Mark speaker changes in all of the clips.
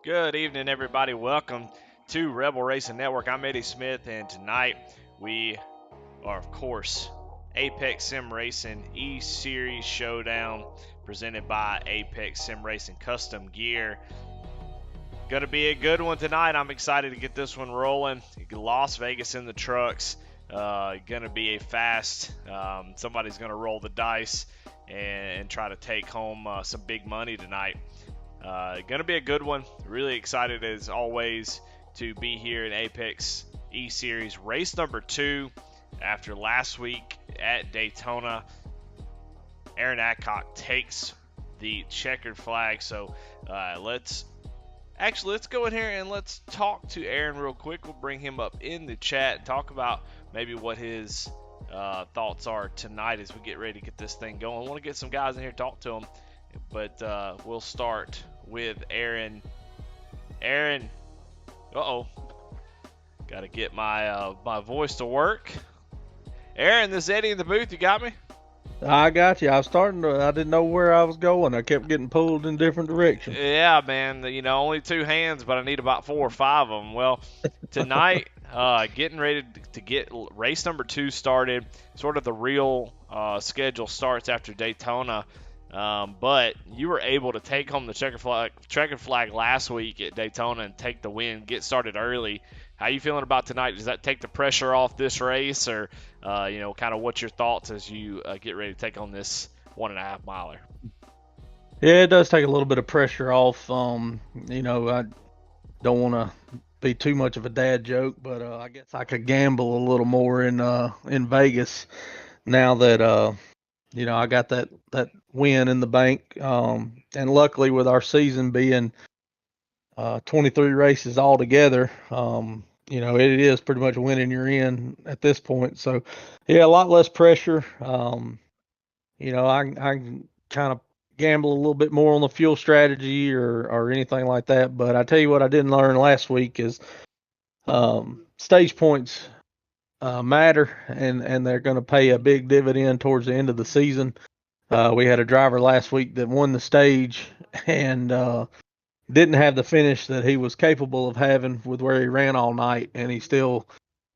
Speaker 1: Good evening, everybody. Welcome to Rebel Racing Network. I'm Eddie Smith, and tonight we are, of course, Apex Sim Racing E-Series Showdown presented by Apex Sim Racing Custom Gear. Going to be a good one tonight. I'm excited to get this one rolling. Las Vegas in the trucks. Going to be a fast. Somebody's going to roll the dice and try to take home some big money tonight. Going to be a good one. Really excited as always to be here in Apex E-Series. Race number 2 after last week at Daytona. Aaron Adcock takes the checkered flag. So let's go in here and let's talk to Aaron real quick. We'll bring him up in the chat and talk about maybe what his thoughts are tonight as we get ready to get this thing going. I want to get some guys in here, talk to them. But we'll start with Aaron. Aaron, got to get my my voice to work. Aaron, this is Eddie in the booth. You got me?
Speaker 2: I got you. I didn't know where I was going. I kept getting pulled in different directions.
Speaker 1: Yeah, man. Only two hands, but I need about 4 or 5 of them. Well, tonight, getting ready to get race number 2 started. Sort of the real schedule starts after Daytona. But you were able to take home the checkered flag last week at Daytona and take the win, get started early. How you feeling about tonight? Does that take the pressure off this race, or kind of what's your thoughts as you get ready to take on this 1.5 miler?
Speaker 2: Yeah, it does take a little bit of pressure off. I don't want to be too much of a dad joke, but I guess I could gamble a little more in Vegas now that I got that win in the bank. And luckily with our season being 23 races altogether, it is pretty much winning you're in at this point. So, yeah, a lot less pressure. I kind of gamble a little bit more on the fuel strategy or anything like that. But I tell you what, I didn't learn last week is stage points matter, and they're going to pay a big dividend towards the end of the season. We had a driver last week that won the stage and didn't have the finish that he was capable of having with where he ran all night, and he's still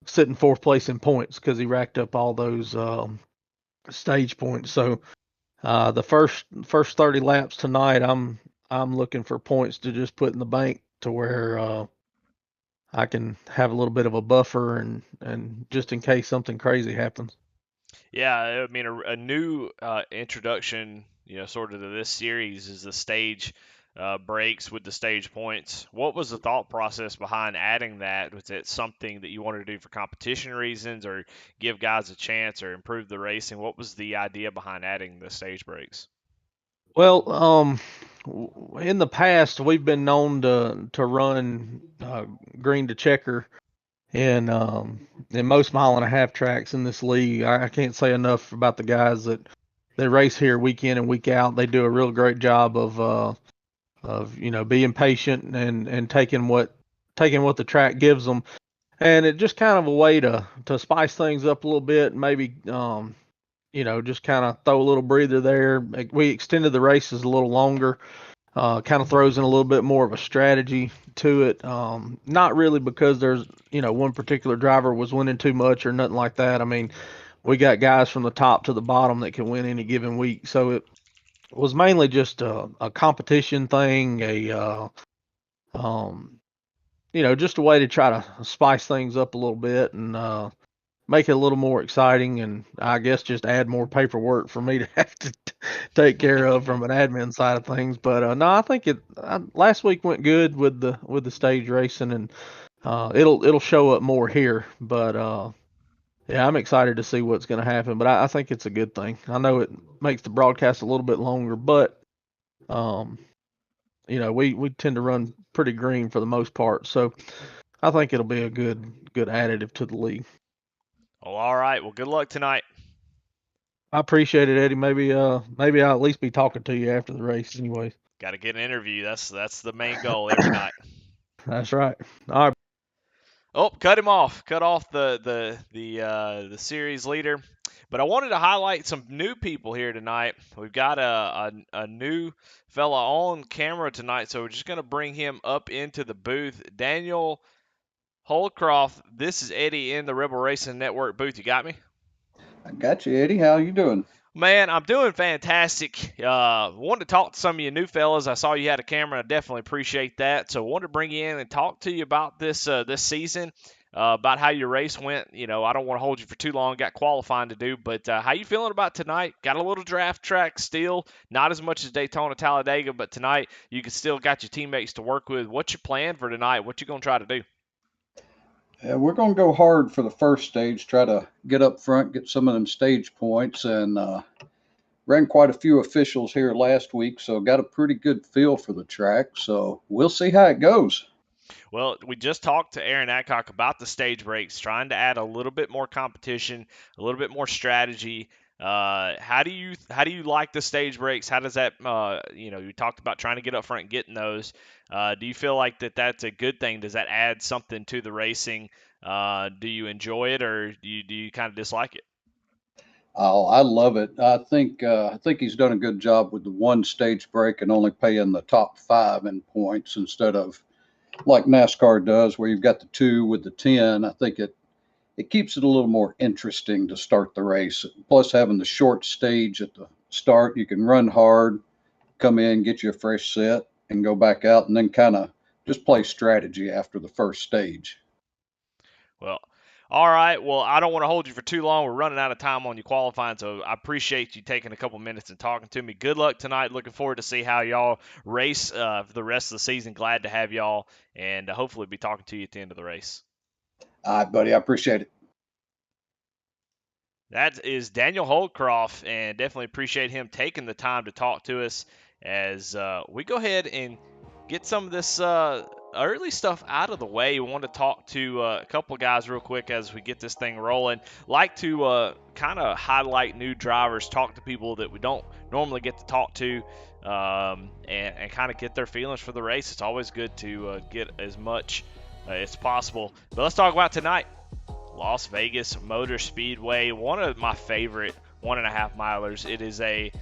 Speaker 2: sitting fourth place in points because he racked up all those stage points. So the first 30 laps tonight, I'm looking for points to just put in the bank to where I can have a little bit of a buffer and just in case something crazy happens.
Speaker 1: Yeah, I mean a new introduction, sort of to this series is the stage breaks with the stage points. What was the thought process behind adding that? Was it something that you wanted to do for competition reasons, or give guys a chance, or improve the racing? What was the idea behind adding the stage breaks?
Speaker 2: Well, in the past we've been known to run green to checker in most mile and a half tracks in this league. I can't say enough about the guys that race here week in and week out. They do a real great job of being patient and taking what the track gives them, and it just kind of a way to spice things up a little bit, and maybe just kind of throw a little breather there. We extended the races a little longer. Kind of throws in a little bit more of a strategy to it. Not really because there's one particular driver was winning too much or nothing like that. I mean, we got guys from the top to the bottom that can win any given week. So it was mainly just a competition thing, um, just a way to try to spice things up a little bit and make it a little more exciting, and I guess just add more paperwork for me to have to take care of from an admin side of things. But no, I think last week went good with the stage racing, and it'll show up more here. But yeah, I'm excited to see what's going to happen. But I think it's a good thing. I know it makes the broadcast a little bit longer, but um, we tend to run pretty green for the most part, so I think it'll be a good additive to the league.
Speaker 1: Oh, all right. Well, good luck tonight.
Speaker 2: I appreciate it, Eddie. Maybe I'll at least be talking to you after the race, anyways.
Speaker 1: Got to get an interview. That's the main goal every night.
Speaker 2: That's right. All right.
Speaker 1: Oh, cut him off. Cut off the series leader. But I wanted to highlight some new people here tonight. We've got a new fella on camera tonight, so we're just going to bring him up into the booth. Daniel Holcroft, this is Eddie in the Rebel Racing Network booth. You got me?
Speaker 3: I got you, Eddie. How you doing?
Speaker 1: Man, I'm doing fantastic. Wanted to talk to some of you new fellas. I saw you had a camera. I definitely appreciate that. So wanted to bring you in and talk to you about this season, about how your race went. You know, I don't want to hold you for too long. Got qualifying to do, but how you feeling about tonight? Got a little draft track still, not as much as Daytona, Talladega, but tonight you can still got your teammates to work with. What's your plan for tonight? What you gonna try to do?
Speaker 3: We're going to go hard for the first stage, try to get up front, get some of them stage points, and ran quite a few officials here last week, so got a pretty good feel for the track. So we'll see how it goes.
Speaker 1: Well, we just talked to Aaron Adcock about the stage breaks, trying to add a little bit more competition, a little bit more strategy. How do you like the stage breaks? How does that you talked about trying to get up front and getting those. Do you feel like that's a good thing? Does that add something to the racing? Do you enjoy it, or do you kind of dislike it?
Speaker 3: Oh, I love it. I think he's done a good job with the one stage break and only paying the top five in points instead of like NASCAR does, where you've got the two with the 10. I think it keeps it a little more interesting to start the race. Plus, having the short stage at the start, you can run hard, come in, get you a fresh set, and go back out, and then kind of just play strategy after the first stage.
Speaker 1: Well, all right. Well, I don't want to hold you for too long. We're running out of time on you qualifying, so I appreciate you taking a couple minutes and talking to me. Good luck tonight. Looking forward to see how y'all race for the rest of the season. Glad to have y'all, and hopefully be talking to you at the end of the race.
Speaker 3: All right, buddy. I appreciate it.
Speaker 1: That is Daniel Holdcroft, and definitely appreciate him taking the time to talk to us as we go ahead and get some of this early stuff out of the way. We want to talk to a couple of guys real quick as we get this thing rolling. Like to kind of highlight new drivers, talk to people that we don't normally get to talk to, and kind of get their feelings for the race. It's always good to get as much as possible. But let's talk about tonight. Las Vegas Motor Speedway, one of my favorite 1.5 milers. It is a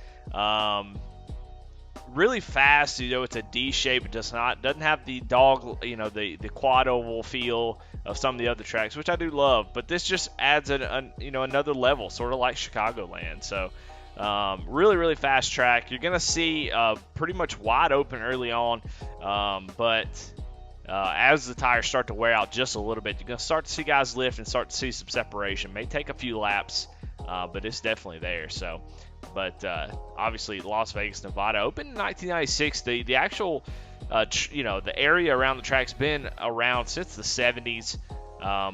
Speaker 1: really fast. It's a D shape. It doesn't have the the quad oval feel of some of the other tracks, which I do love. But this just adds another level, sort of like Chicagoland. So really, really fast track. You're gonna see pretty much wide open early on, but as the tires start to wear out just a little bit, you're going to start to see guys lift and start to see some separation. May take a few laps, but it's definitely there. So, but obviously Las Vegas, Nevada, opened in 1996. The actual, the area around the track's been around since the 70s,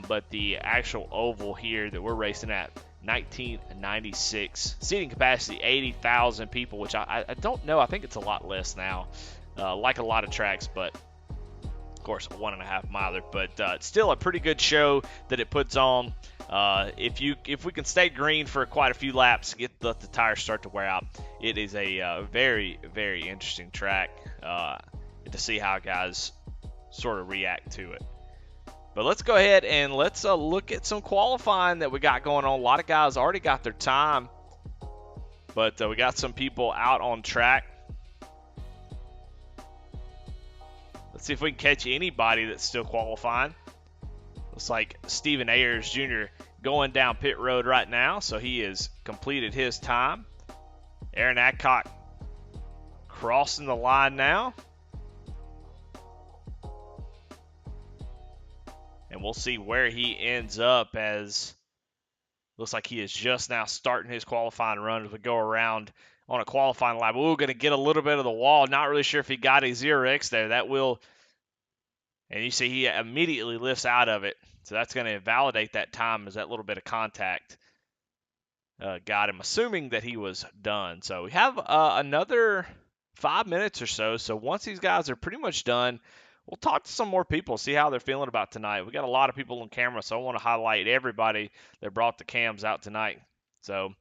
Speaker 1: but the actual oval here that we're racing at, 1996. Seating capacity 80,000 people, which I don't know. I think it's a lot less now, like a lot of tracks, but course, a 1.5 miler, but it's still a pretty good show that it puts on. If we can stay green for quite a few laps, let the tires start to wear out, it is a very, very interesting track to see how guys sort of react to it. But let's go ahead and let's look at some qualifying that we got going on. A lot of guys already got their time, but we got some people out on track. Let's see if we can catch anybody that's still qualifying. Looks like Stephen Ayers Jr. going down pit road right now, so he has completed his time. Aaron Adcock crossing the line now. And we'll see where he ends up, as looks like he is just now starting his qualifying run as we go around on a qualifying lap. We're going to get a little bit of the wall. Not really sure if he got a 0x there. That will, and you see he immediately lifts out of it. So that's going to invalidate that time as that little bit of contact got him, assuming that he was done. So we have another 5 minutes or so. So once these guys are pretty much done, we'll talk to some more people, see how they're feeling about tonight. We got a lot of people on camera, so I want to highlight everybody that brought the cams out tonight. So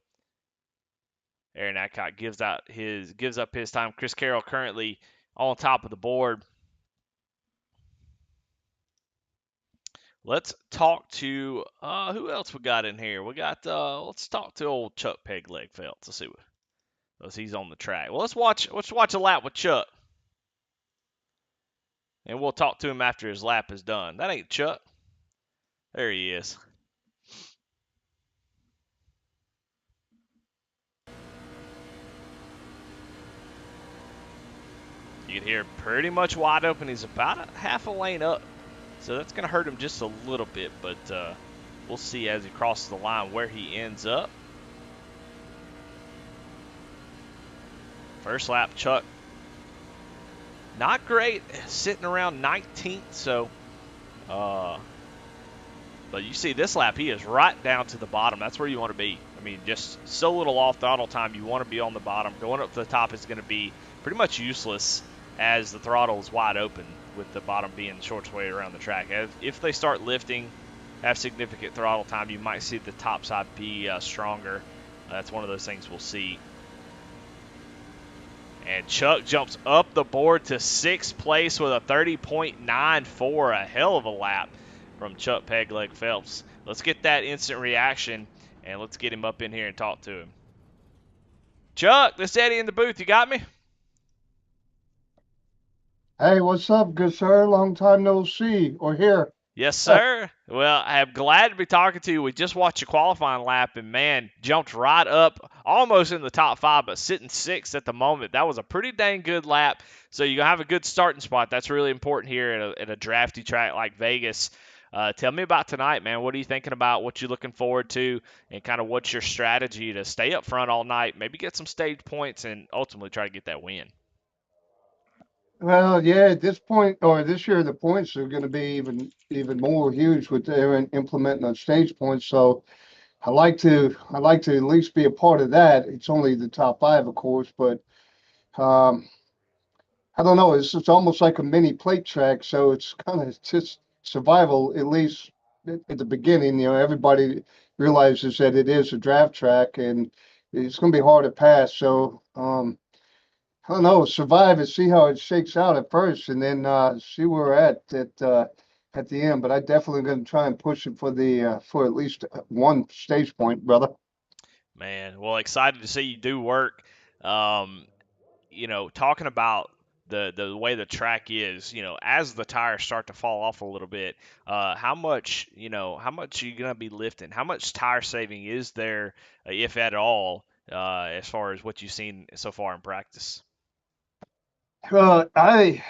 Speaker 1: Aaron Adcock gives up his time. Chris Carroll currently on top of the board. let's talk to who else we got in here. We got let's talk to old Chuck Pegleg Phelps. Let's see what he's on the track. Well, let's watch a lap with Chuck, and we'll talk to him after his lap is done. That ain't Chuck. There he is. You can hear pretty much wide open. He's about a half a lane up, so that's going to hurt him just a little bit, but we'll see as he crosses the line where he ends up. First lap, Chuck, not great, sitting around 19th, so, but you see this lap, he is right down to the bottom. That's where you want to be. I mean, just so little off throttle time, you want to be on the bottom. Going up to the top is going to be pretty much useless as the throttle is wide open, with the bottom being the shortest way around the track. If they start lifting, have significant throttle time, you might see the top side be stronger. That's one of those things we'll see. And Chuck jumps up the board to 6th place with a 30.94, a hell of a lap from Chuck Pegleg Phelps. Let's get that instant reaction, and let's get him up in here and talk to him. Chuck, this is Eddie in the booth. You got me?
Speaker 4: Hey, what's up, good sir? Long time no see or hear.
Speaker 1: Yes, sir. Well, I am glad to be talking to you. We just watched a qualifying lap, and man, jumped right up, almost in the top 5, but sitting 6th at the moment. That was a pretty dang good lap. So you're gonna have a good starting spot. That's really important here at a drafty track like Vegas. Tell me about tonight, man. What are you thinking about? What you looking forward to, and kind of what's your strategy to stay up front all night? Maybe get some stage points, and ultimately try to get that win.
Speaker 4: Well, yeah, at this point or this year, the points are going to be even more huge with their implementing on stage points. So I like to at least be a part of that. It's only the top 5, of course, but um, I don't know. It's almost like a mini plate track, so it's kind of just survival. At least at the beginning, everybody realizes that it is a draft track, and it's going to be hard to pass. So. I don't know, survive and see how it shakes out at first, and then see where we're at the end. But I definitely going to try and push it for at least one stage point, brother.
Speaker 1: Man, well, excited to see you do work. Um, talking about the way the track is, as the tires start to fall off a little bit, how much are you gonna be lifting? How much tire saving is there, if at all, as far as what you've seen so far in practice?
Speaker 4: I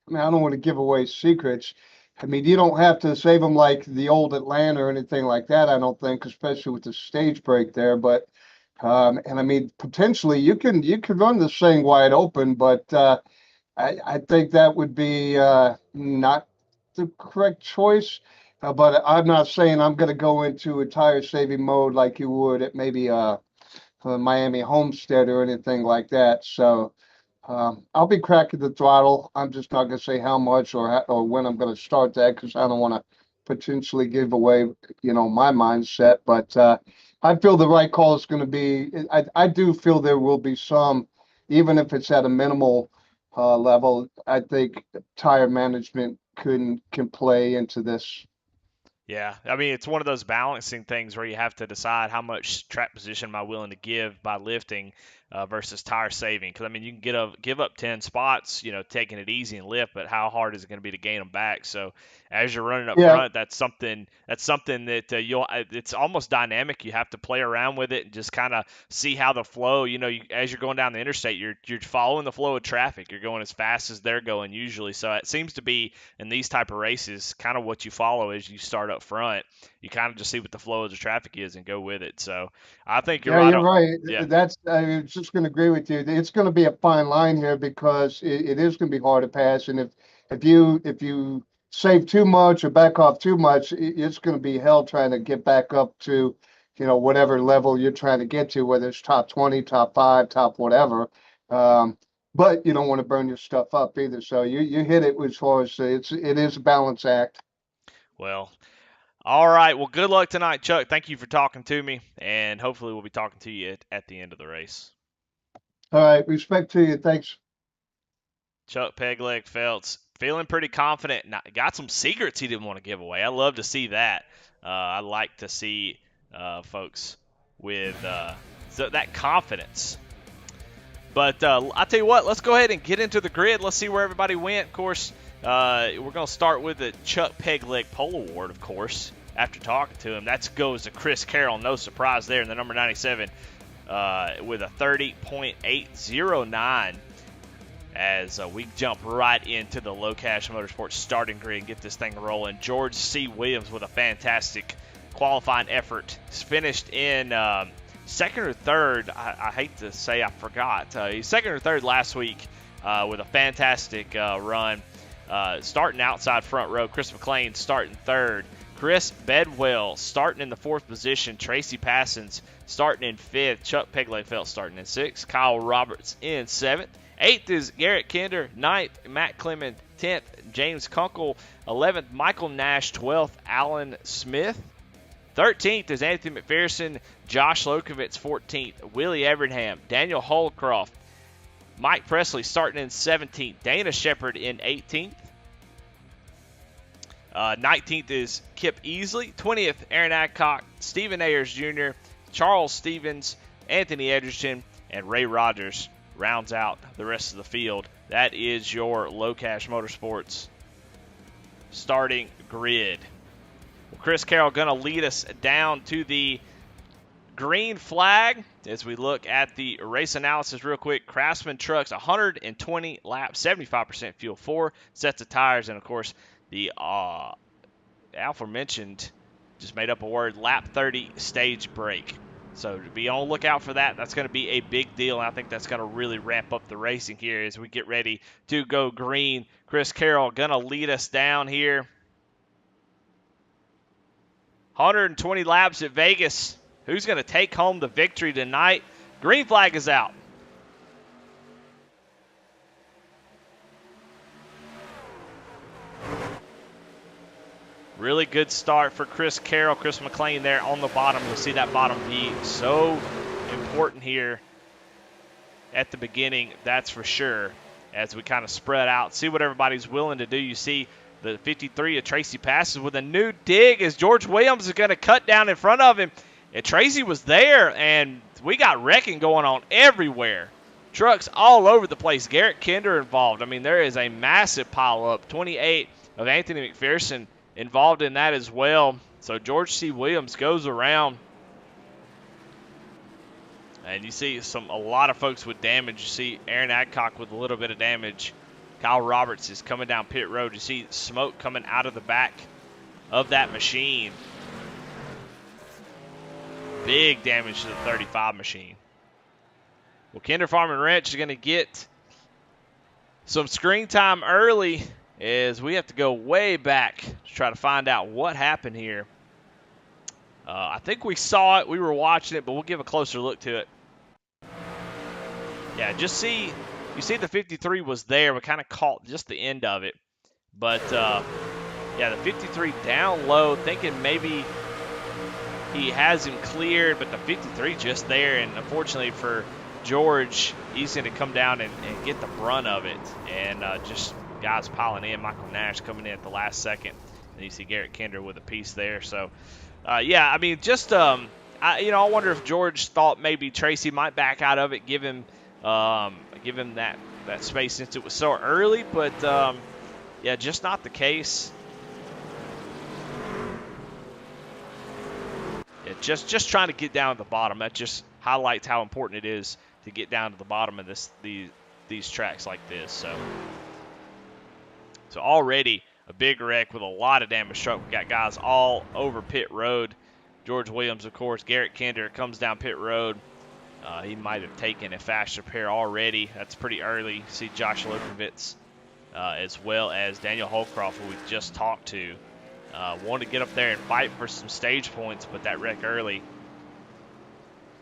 Speaker 4: mean, I don't want to give away secrets. I mean, you don't have to save them like the old Atlanta or anything like that. I don't think, especially with the stage break there. But and I mean, potentially you could run this thing wide open, but I think that would be not the correct choice. But I'm not saying I'm going to go into a tire saving mode like you would at maybe Miami Homestead or anything like that. So I'll be cracking the throttle. I'm just not going to say how much or when I'm going to start that because I don't want to potentially give away, my mindset. But I feel the right call is going to be. I do feel there will be some, even if it's at a minimal level. I think tire management can play into this.
Speaker 1: Yeah, I mean, it's one of those balancing things where you have to decide how much track position am I willing to give by lifting versus tire saving. Because I mean, you can give up 10 spots, taking it easy and lift, but how hard is it going to be to gain them back? So as you're running up
Speaker 4: Yeah,
Speaker 1: front, that's something that it's almost dynamic. You have to play around with it and just kind of see how the flow. As you're going down the interstate, you're following the flow of traffic. You're going as fast as they're going usually. So it seems to be in these type of races, kind of what you follow as you start up front. You kind of just see what the flow of the traffic is and go with it. So I think you're
Speaker 4: yeah,
Speaker 1: right
Speaker 4: you're
Speaker 1: on.
Speaker 4: right.
Speaker 1: Yeah,
Speaker 4: I was just going to agree with you. It's going to be a fine line here because it is going to be hard to pass, and if you save too much or back off too much, it's going to be hell trying to get back up to, whatever level you're trying to get to, whether it's top 20, top 5, top whatever. Um, but you don't want to burn your stuff up either. So you hit it as far as it is a balance act.
Speaker 1: well, all right. Well, good luck tonight, Chuck. Thank you for talking to me, and hopefully we'll be talking to you at the end of the race.
Speaker 4: All right, respect to you. Thanks.
Speaker 1: Chuck Pegleg Phelps feeling pretty confident. Got some secrets he didn't want to give away. I love to see that. I like to see folks with that confidence. But I'll tell you what, let's go ahead and get into the grid. Let's see where everybody went. Of course, we're going to start with the Chuck Pegleg Pole Award, of course, after talking to him. That goes to Chris Carroll. No surprise there in the number 97 with a 30.809 as we jump right into the Low Cash Motorsports starting grid and get this thing rolling. George C. Williams with a fantastic qualifying effort. Finished in second or third. I hate to say I forgot. He's second or third last week with a fantastic run. Starting outside front row. Chris McLean starting third. Chris Bedwell starting in the fourth position. Tracy Passons starting in fifth. Chuck Pegleg starting in sixth. Kyle Roberts in seventh. Eighth is Garrett Kinder. Ninth, Matt Clement. 10th, James Kunkel. 11th, Michael Nash. 12th, Alan Smith. 13th is Anthony McPherson. Josh Lokovitz, 14th. Willie Evernham. Daniel Holcroft. Mike Presley starting in 17th. Dana Shepard in 18th. 19th is Kip Easley. 20th, Aaron Adcock. Stephen Ayers Jr., Charles Stevens, Anthony Edgerton, and Ray Rogers rounds out the rest of the field. That is your Low Cash Motorsports starting grid. Well, Chris Carroll going to lead us down to the green flag as we look at the race analysis real quick. Craftsman Trucks, 120 laps, 75% fuel, 4 sets of tires, and of course the aforementioned, just made up a word, lap 30 stage break. So to be on the lookout for that. That's going to be a big deal, and I think that's going to really ramp up the racing here as we get ready to go green. Chris Carroll going to lead us down here. 120 laps at Vegas. Who's going to take home the victory tonight? Green flag is out. Really good start for Chris Carroll. Chris McLean there on the bottom. You'll see that bottom be so important here at the beginning, that's for sure, as we kind of spread out. See what everybody's willing to do. You see the 53 of Tracy Passes with a new dig as George Williams is going to cut down in front of him. And Tracy was there, and we got wrecking going on everywhere. Trucks all over the place. Garrett Kinder involved. I mean, there is a massive pile-up. 28 of Anthony McPherson involved in that as well. So George C. Williams goes around. And you see a lot of folks with damage. You see Aaron Adcock with a little bit of damage. Kyle Roberts is coming down pit road. You see smoke coming out of the back of that machine. Big damage to the 35 machine. Well, Kinder Farm and Ranch is going to get some screen time early as we have to go way back to try to find out what happened here. I think we saw it. We were watching it, but we'll give a closer look to it. Yeah, you see the 53 was there. We kind of caught just the end of it. But, yeah, the 53 down low, thinking maybe he has him cleared, but the 53 just there. And unfortunately for George, he's going to come down and get the brunt of it. And just guys piling in. Michael Nash coming in at the last second. And you see Garrett Kinder with a piece there. So, yeah, I mean, just, I wonder if George thought maybe Tracy might back out of it, give him that space since it was so early. But, yeah, just not the case. Yeah, just trying to get down to the bottom. That just highlights how important it is to get down to the bottom of these tracks like this. So already a big wreck with a lot of damage truck. We got guys all over pit road. George Williams, of course. Garrett Kinder comes down pit road. He might have taken a fast repair already. That's pretty early. See Josh Lokovitz as well as Daniel Holcroft, who we just talked to. Wanted to get up there and fight for some stage points, but that wreck early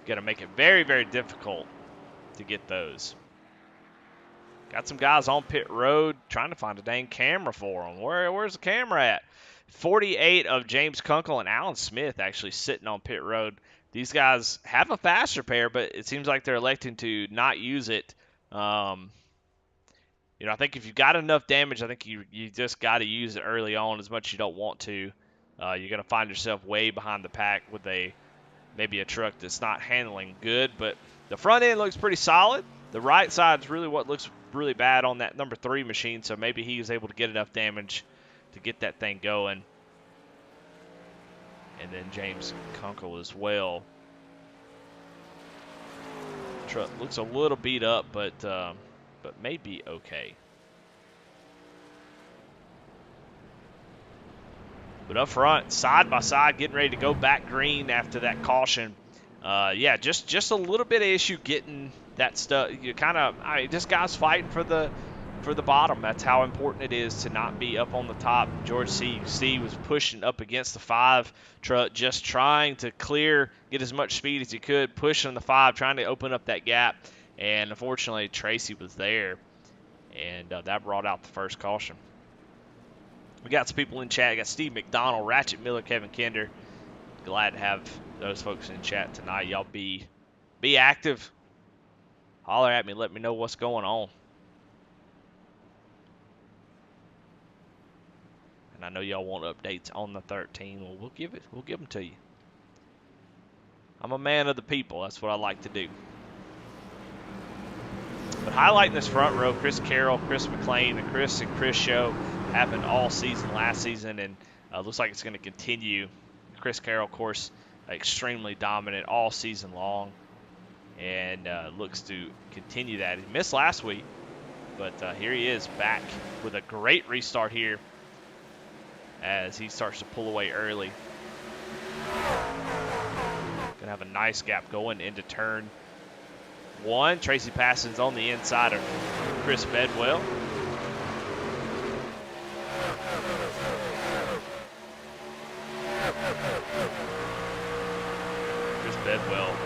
Speaker 1: going to make it very, very difficult to get those. Got some guys on pit road trying to find a dang camera for them. Where's the camera at? 48 of James Kunkel and Alan Smith actually sitting on pit road. These guys have a fast repair, but it seems like they're electing to not use it. You know, I think if you've got enough damage, I think you just got to use it early on as much as you don't want to. You're going to find yourself way behind the pack with maybe a truck that's not handling good. But the front end looks pretty solid. The right side's really what looks really bad on that number 3 machine, so maybe he was able to get enough damage to get that thing going. And then James Kunkel as well. Truck looks a little beat up, but may be okay. But up front, side by side, getting ready to go back green after that caution. Yeah, just a little bit of issue getting that stuff. You kind of, this guy's fighting for the bottom. That's how important it is to not be up on the top. George C was pushing up against the 5 truck, just trying to clear, get as much speed as he could, pushing the 5, trying to open up that gap. And unfortunately, Tracy was there, and that brought out the first caution. We got some people in chat. We got Steve McDonald, Ratchet Miller, Kevin Kinder. Glad to have those folks in chat tonight. Y'all be active. Holler at me. Let me know what's going on. And I know y'all want updates on the 13. Well, we'll give them to you. I'm a man of the people. That's what I like to do. But highlighting this front row, Chris Carroll, Chris McLean, the Chris and Chris show happened all season last season, and looks like it's going to continue. Chris Carroll, of course, extremely dominant all season long, and looks to continue that. He missed last week, but here he is back with a great restart here as he starts to pull away early. Gonna have a nice gap going into turn 1. Tracy Passon's on the inside of Chris Bedwell. Chris Bedwell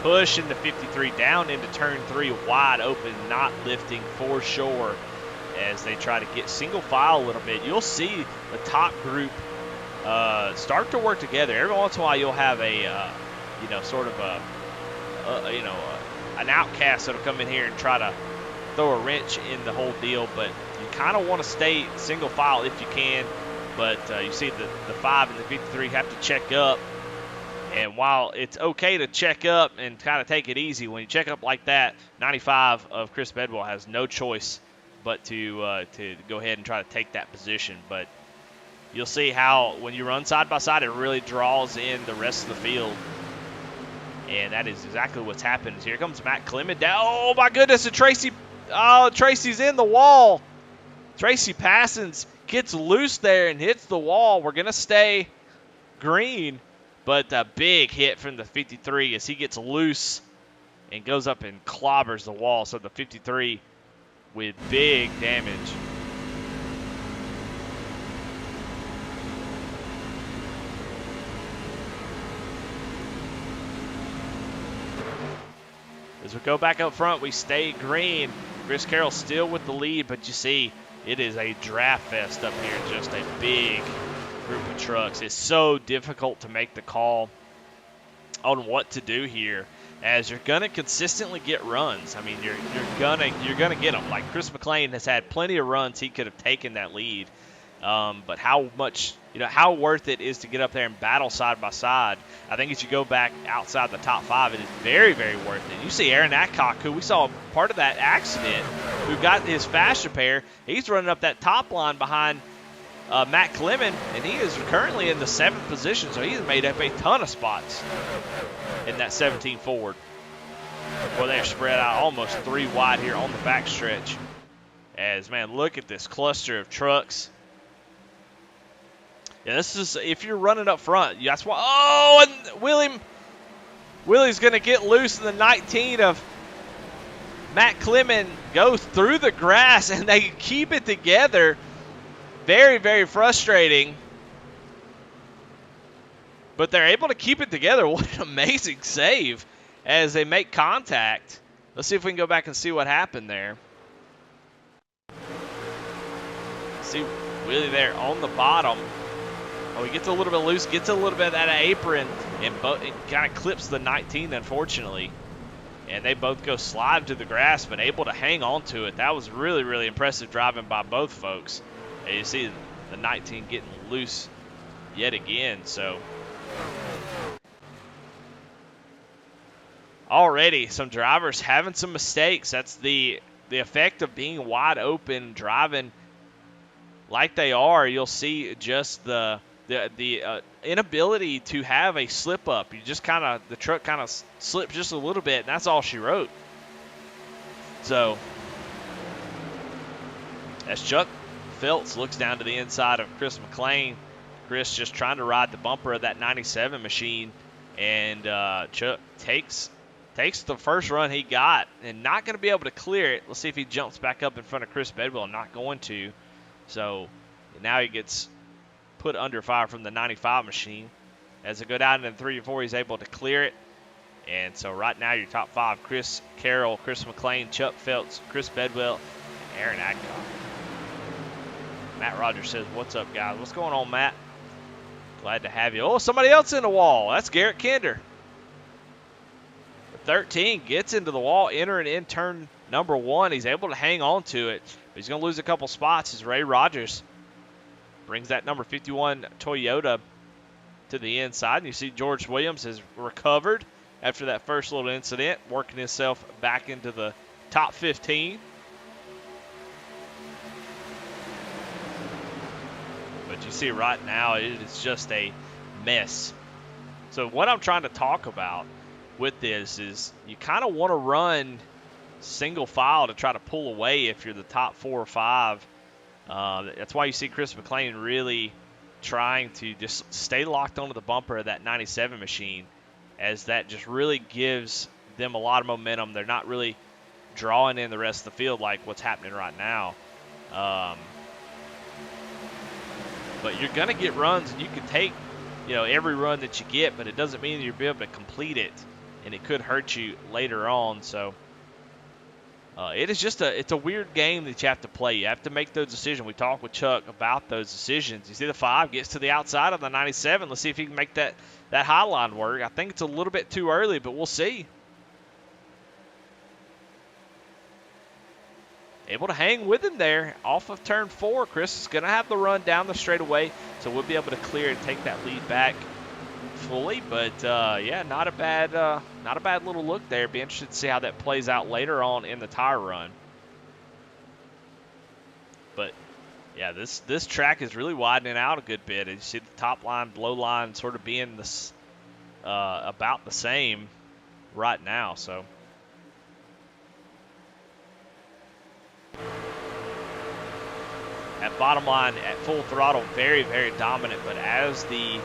Speaker 1: pushing the 53 down into turn 3, wide open, not lifting for sure as they try to get single file a little bit. You'll see the top group start to work together. Every once in a while you'll have a, sort of an outcast that'll come in here and try to throw a wrench in the whole deal, but you kind of want to stay single file if you can. But you see the 5 and the 53 have to check up. And while it's okay to check up and kind of take it easy, when you check up like that, 95 of Chris Bedwell has no choice but to go ahead and try to take that position. But you'll see how when you run side by side, it really draws in the rest of the field. And that is exactly what's happened. Here comes Matt Clement down. Oh, my goodness. And Tracy's in the wall. Tracy Passons gets loose there and hits the wall. We're going to stay green. But a big hit from the 53 as he gets loose and goes up and clobbers the wall. So the 53 with big damage. As we go back up front, we stay green. Chris Carroll still with the lead, but you see it is a draft fest up here. Just a big group of trucks. It's so difficult to make the call on what to do here, as you're gonna consistently get runs. I mean, you're gonna get them. Like Chris McLean has had plenty of runs. He could have taken that lead, but how much, how worth it is to get up there and battle side by side. I think as you go back outside the top 5, it is very, very worth it. You see Aaron Adcock, who we saw part of that accident, who got his fast repair. He's running up that top line behind Matt Clement, and he is currently in the 7th position, so he's made up a ton of spots in that 17 forward. Well, they're spread out almost 3 wide here on the backstretch. As, man, look at this cluster of trucks. Yeah, this is, if you're running up front, that's why. Oh, and Willie's going to get loose in the 19 of Matt Clement, goes through the grass, and they keep it together. Very, very frustrating. But they're able to keep it together. What an amazing save as they make contact. Let's see if we can go back and see what happened there. See Willie there on the bottom. Oh, he gets a little bit loose, gets a little bit out of apron, and kind of clips the 19, unfortunately. and they both go slide to the grass, but able to hang on to it. That was really, really impressive driving by both folks. And you see the 19 getting loose yet again. So already some drivers having some mistakes. That's the effect of being wide open, driving like they are. You'll see just the inability to have a slip up. You just kind of, the truck kind of slips just a little bit, and that's all she wrote. So as Chuck Phelps looks down to the inside of Chris McLean, Chris just trying to ride the bumper of that 97 machine, and Chuck takes the first run he got and not going to be able to clear it. Let's see if he jumps back up in front of Chris Bedwell. Not going to. So now he gets put under fire from the 95 machine. As it go down in 3 and 4, he's able to clear it. And so right now your top 5, Chris Carroll, Chris McLean, Chuck Phelps, Chris Bedwell, and Aaron Adcock. Matt Rogers says, what's up, guys? What's going on, Matt? Glad to have you. Oh, somebody else in the wall. That's Garrett Kinder. The 13 gets into the wall, entering in turn number 1. He's able to hang on to it, but he's going to lose a couple spots as Ray Rogers brings that number 51 Toyota to the inside. And you see George Williams has recovered after that first little incident, working himself back into the top 15. But you see right now it is just a mess. So what I'm trying to talk about with this is you kind of want to run single file to try to pull away if you're the top 4 or 5. That's why you see Chris McLean really trying to just stay locked onto the bumper of that 97 machine, as that just really gives them a lot of momentum. They're not really drawing in the rest of the field like what's happening right now. But you're going to get runs, and you can take, every run that you get, but it doesn't mean you'll be able to complete it, and it could hurt you later on. So it is just it's a weird game that you have to play. You have to make those decisions. We talked with Chuck about those decisions. You see the 5 gets to the outside of the 97. Let's see if he can make that high line work. I think it's a little bit too early, but we'll see. Able to hang with him there off of turn 4. Chris is going to have the run down the straightaway, so we'll be able to clear and take that lead back fully. But yeah, not a bad little look there. Be interested to see how that plays out later on in the tire run. But yeah, this track is really widening out a good bit. You see the top line, low line sort of being this about the same right now. So at bottom line, at full throttle, very, very dominant. But as the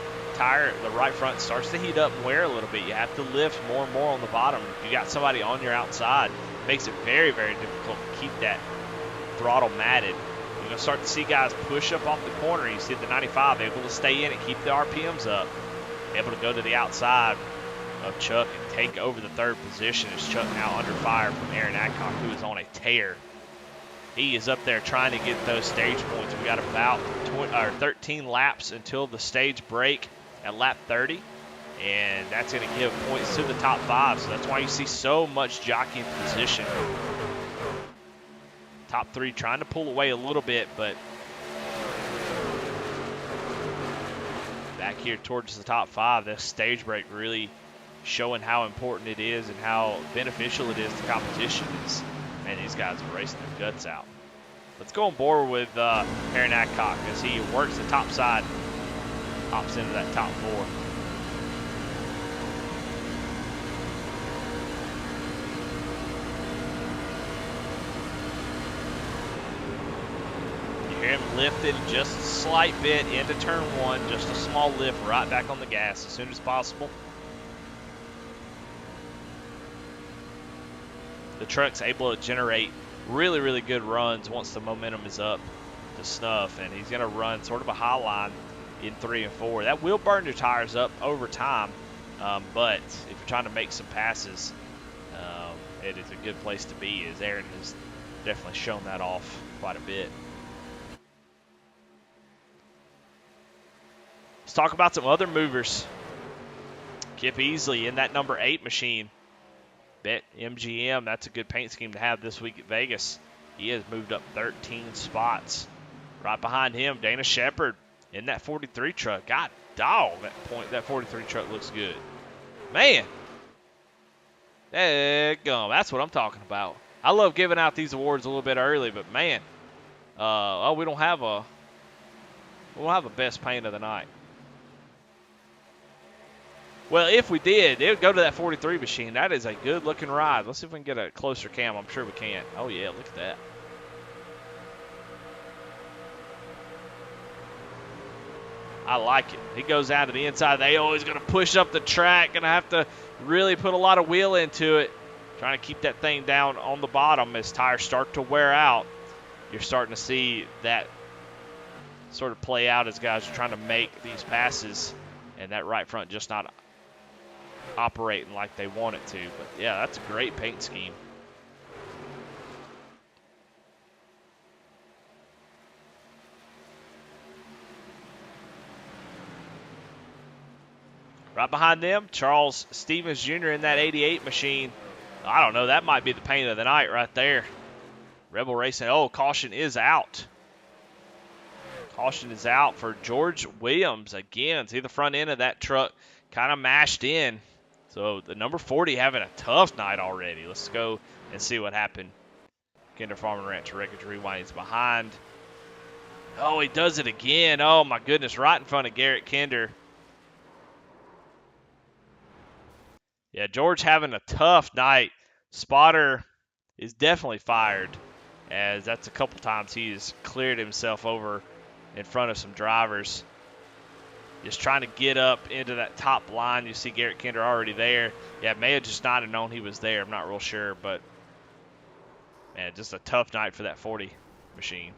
Speaker 1: right front starts to heat up and wear a little bit, you have to lift more and more on the bottom. If you got somebody on your outside, it makes it very, very difficult to keep that throttle matted. You're going to start to see guys push up off the corner. You see the 95 able to stay in it, keep the RPMs up, able to go to the outside of Chuck and take over the 3rd position, as Chuck now under fire from Aaron Adcock, who is on a tear. He is up there trying to get those stage points. We got about 13 laps until the stage break at lap 30, and that's going to give points to the top 5. So that's why you see so much jockeying position. Top 3 trying to pull away a little bit, but back here towards the top 5, this stage break really showing how important it is and how beneficial it is to competition. Man, these guys are racing their guts out. Let's go on board with Aaron Adcock as he works the top side, hops into that top 4. You hear him lifted just a slight bit into turn 1, just a small lift right back on the gas as soon as possible. The truck's able to generate really, really good runs once the momentum is up to snuff, and he's going to run sort of a high line in 3 and 4. That will burn your tires up over time, but if you're trying to make some passes, it is a good place to be, as Aaron has definitely shown that off quite a bit. Let's talk about some other movers. Kip Easley in that number 8 machine. Bet MGM, that's a good paint scheme to have this week at Vegas. He has moved up 13 spots. Right behind him, Dana Shepard in that 43 truck. God dog, that 43 truck looks good. Man, that's what I'm talking about. I love giving out these awards a little bit early, but man, we don't have a best paint of the night. Well, if we did, it would go to that 43 machine. That is a good-looking ride. Let's see if we can get a closer cam. I'm sure we can. Oh, yeah, look at that. I like it. He goes out to the inside. They always going to push up the track. Going to have to really put a lot of wheel into it. Trying to keep that thing down on the bottom as tires start to wear out. You're starting to see that sort of play out as guys are trying to make these passes. And that right front just not operating like they want it to. But yeah, that's a great paint scheme. Right behind them, Charles Stevens Jr. in that 88 machine. I don't know, that might be the paint of the night right there. Rebel Racing, caution is out. Caution is out for George Williams again. See the front end of that truck kind of mashed in. So the number 40 having a tough night already. Let's go and see what happened. Kinder Farm and Ranch Wreckage Rewind is behind. Oh, he does it again. Oh, my goodness, right in front of Garrett Kinder. Yeah, George having a tough night. Spotter is definitely fired, as that's a couple times he's cleared himself over in front of some drivers. Just trying to get up into that top line. You see Garrett Kinder already there. Yeah, may have just not have known he was there. I'm not real sure, but man, just a tough night for that 40 machine.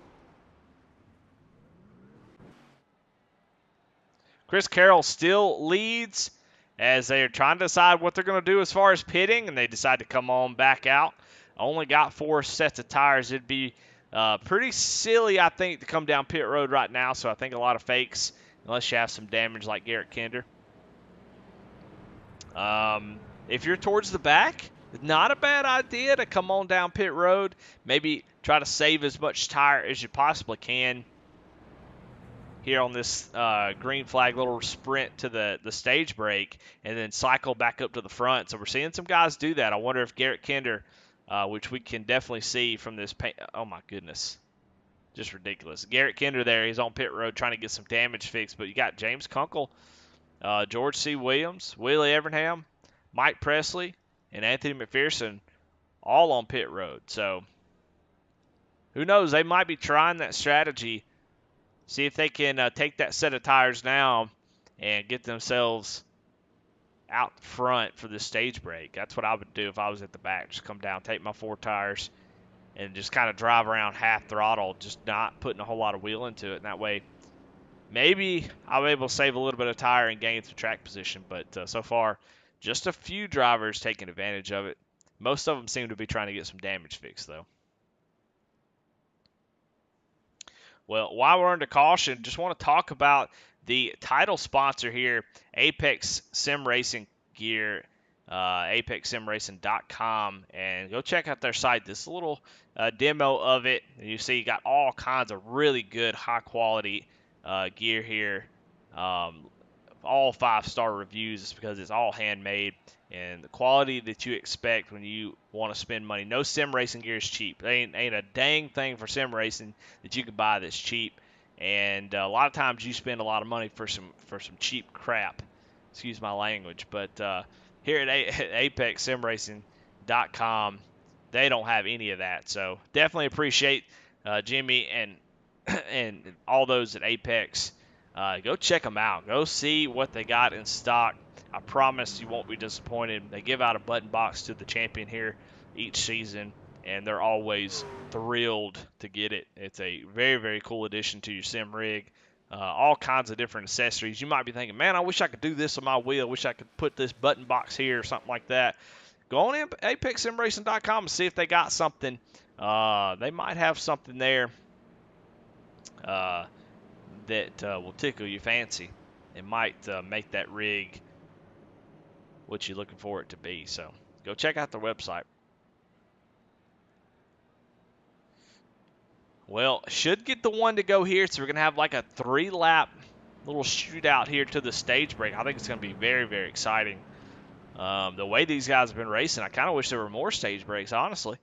Speaker 1: Chris Carroll still leads as they are trying to decide what they're going to do as far as pitting, and they decide to come on back out. Only got 4 sets of tires. It'd be pretty silly, I think, to come down pit road right now, so I think a lot of fakes, unless you have some damage like Garrett Kinder. If you're towards the back, not a bad idea to come on down pit road. Maybe try to save as much tire as you possibly can here on this green flag little sprint to the stage break, and then cycle back up to the front. So we're seeing some guys do that. I wonder if Garrett Kinder, which we can definitely see from this paint. Oh, my goodness. Just ridiculous. Garrett Kinder there, he's on pit road trying to get some damage fixed. But you got James Kunkel, George C. Williams, Willie Evernham, Mike Presley, and Anthony McPherson all on pit road. So who knows? They might be trying that strategy. See if they can take that set of tires now and get themselves out front for the stage break. That's what I would do if I was at the back. Just come down, take my 4 tires, and just kind of drive around half throttle, just not putting a whole lot of wheel into it. And that way, maybe I'll be able to save a little bit of tire and gain some track position. But so far, just a few drivers taking advantage of it. Most of them seem to be trying to get some damage fixed, though. Well, while we're under caution, just want to talk about the title sponsor here, Apex Sim Racing Gear, apexsimracing.com, and go check out their site. This little demo of it, you see you got all kinds of really good, high-quality gear here. All 5-star reviews is because it's all handmade and the quality that you expect when you want to spend money. No sim racing gear is cheap. There ain't a dang thing for sim racing that you can buy that's cheap. And a lot of times you spend a lot of money for some cheap crap. Excuse my language, but here at apexsimracing.com, they don't have any of that. So definitely appreciate Jimmy and all those at Apex. Go check them out. Go see what they got in stock. I promise you won't be disappointed. They give out a button box to the champion here each season, and they're always thrilled to get it. It's a very, very cool addition to your sim rig. All kinds of different accessories. You might be thinking, man, I wish I could do this on my wheel. I wish I could put this button box here or something like that. Go on in apexsimracing.com and see if they got something. They might have something there that will tickle your fancy. It might make that rig what you're looking for it to be. So Go check out their website. Well, should get the one to go here, so we're going to have like a 3-lap little shootout here to the stage break. I think it's going to be very, very exciting. The way these guys have been racing, I kind of wish there were more stage breaks, honestly.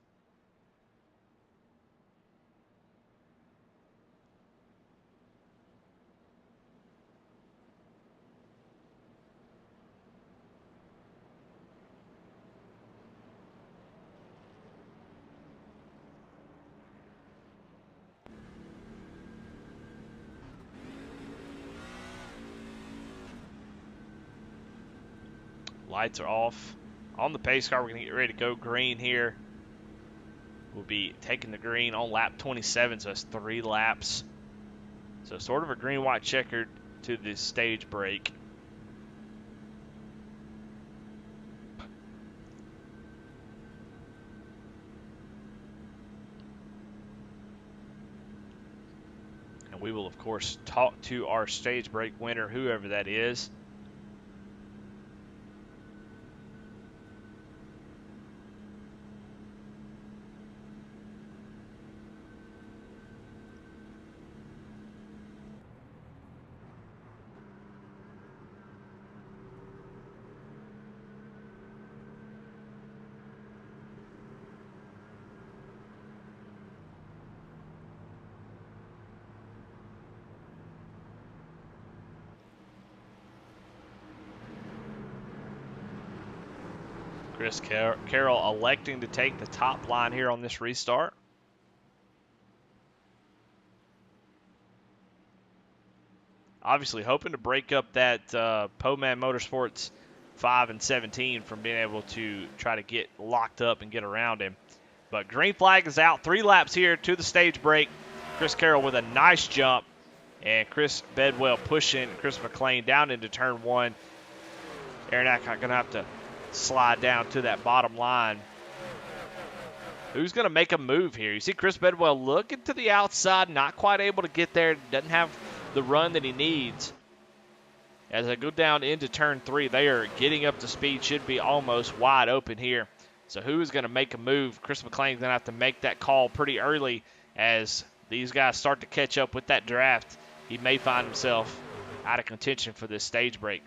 Speaker 1: Lights are off. On the pace car, we're going to get ready to go green here. We'll be taking the green on lap 27, so that's 3 laps. So sort of a green-white checkered to the stage break. And we will, of course, talk to our stage break winner, whoever that is. Chris Carroll electing to take the top line here on this restart. Obviously hoping to break up that Poman Motorsports 5 and 17 from being able to try to get locked up and get around him. But green flag is out. 3 laps here to the stage break. Chris Carroll with a nice jump. And Chris Bedwell pushing Chris McLean down into turn 1. Aaron Adcock going to have to slide down to that bottom line. Who's going to make a move here? You see Chris Bedwell looking to the outside, not quite able to get there. Doesn't have the run that he needs. As I go down into turn 3, they are getting up to speed. Should be almost wide open here. So who is going to make a move? Chris McLean's going to have to make that call pretty early as these guys start to catch up with that draft. He may find himself out of contention for this stage break.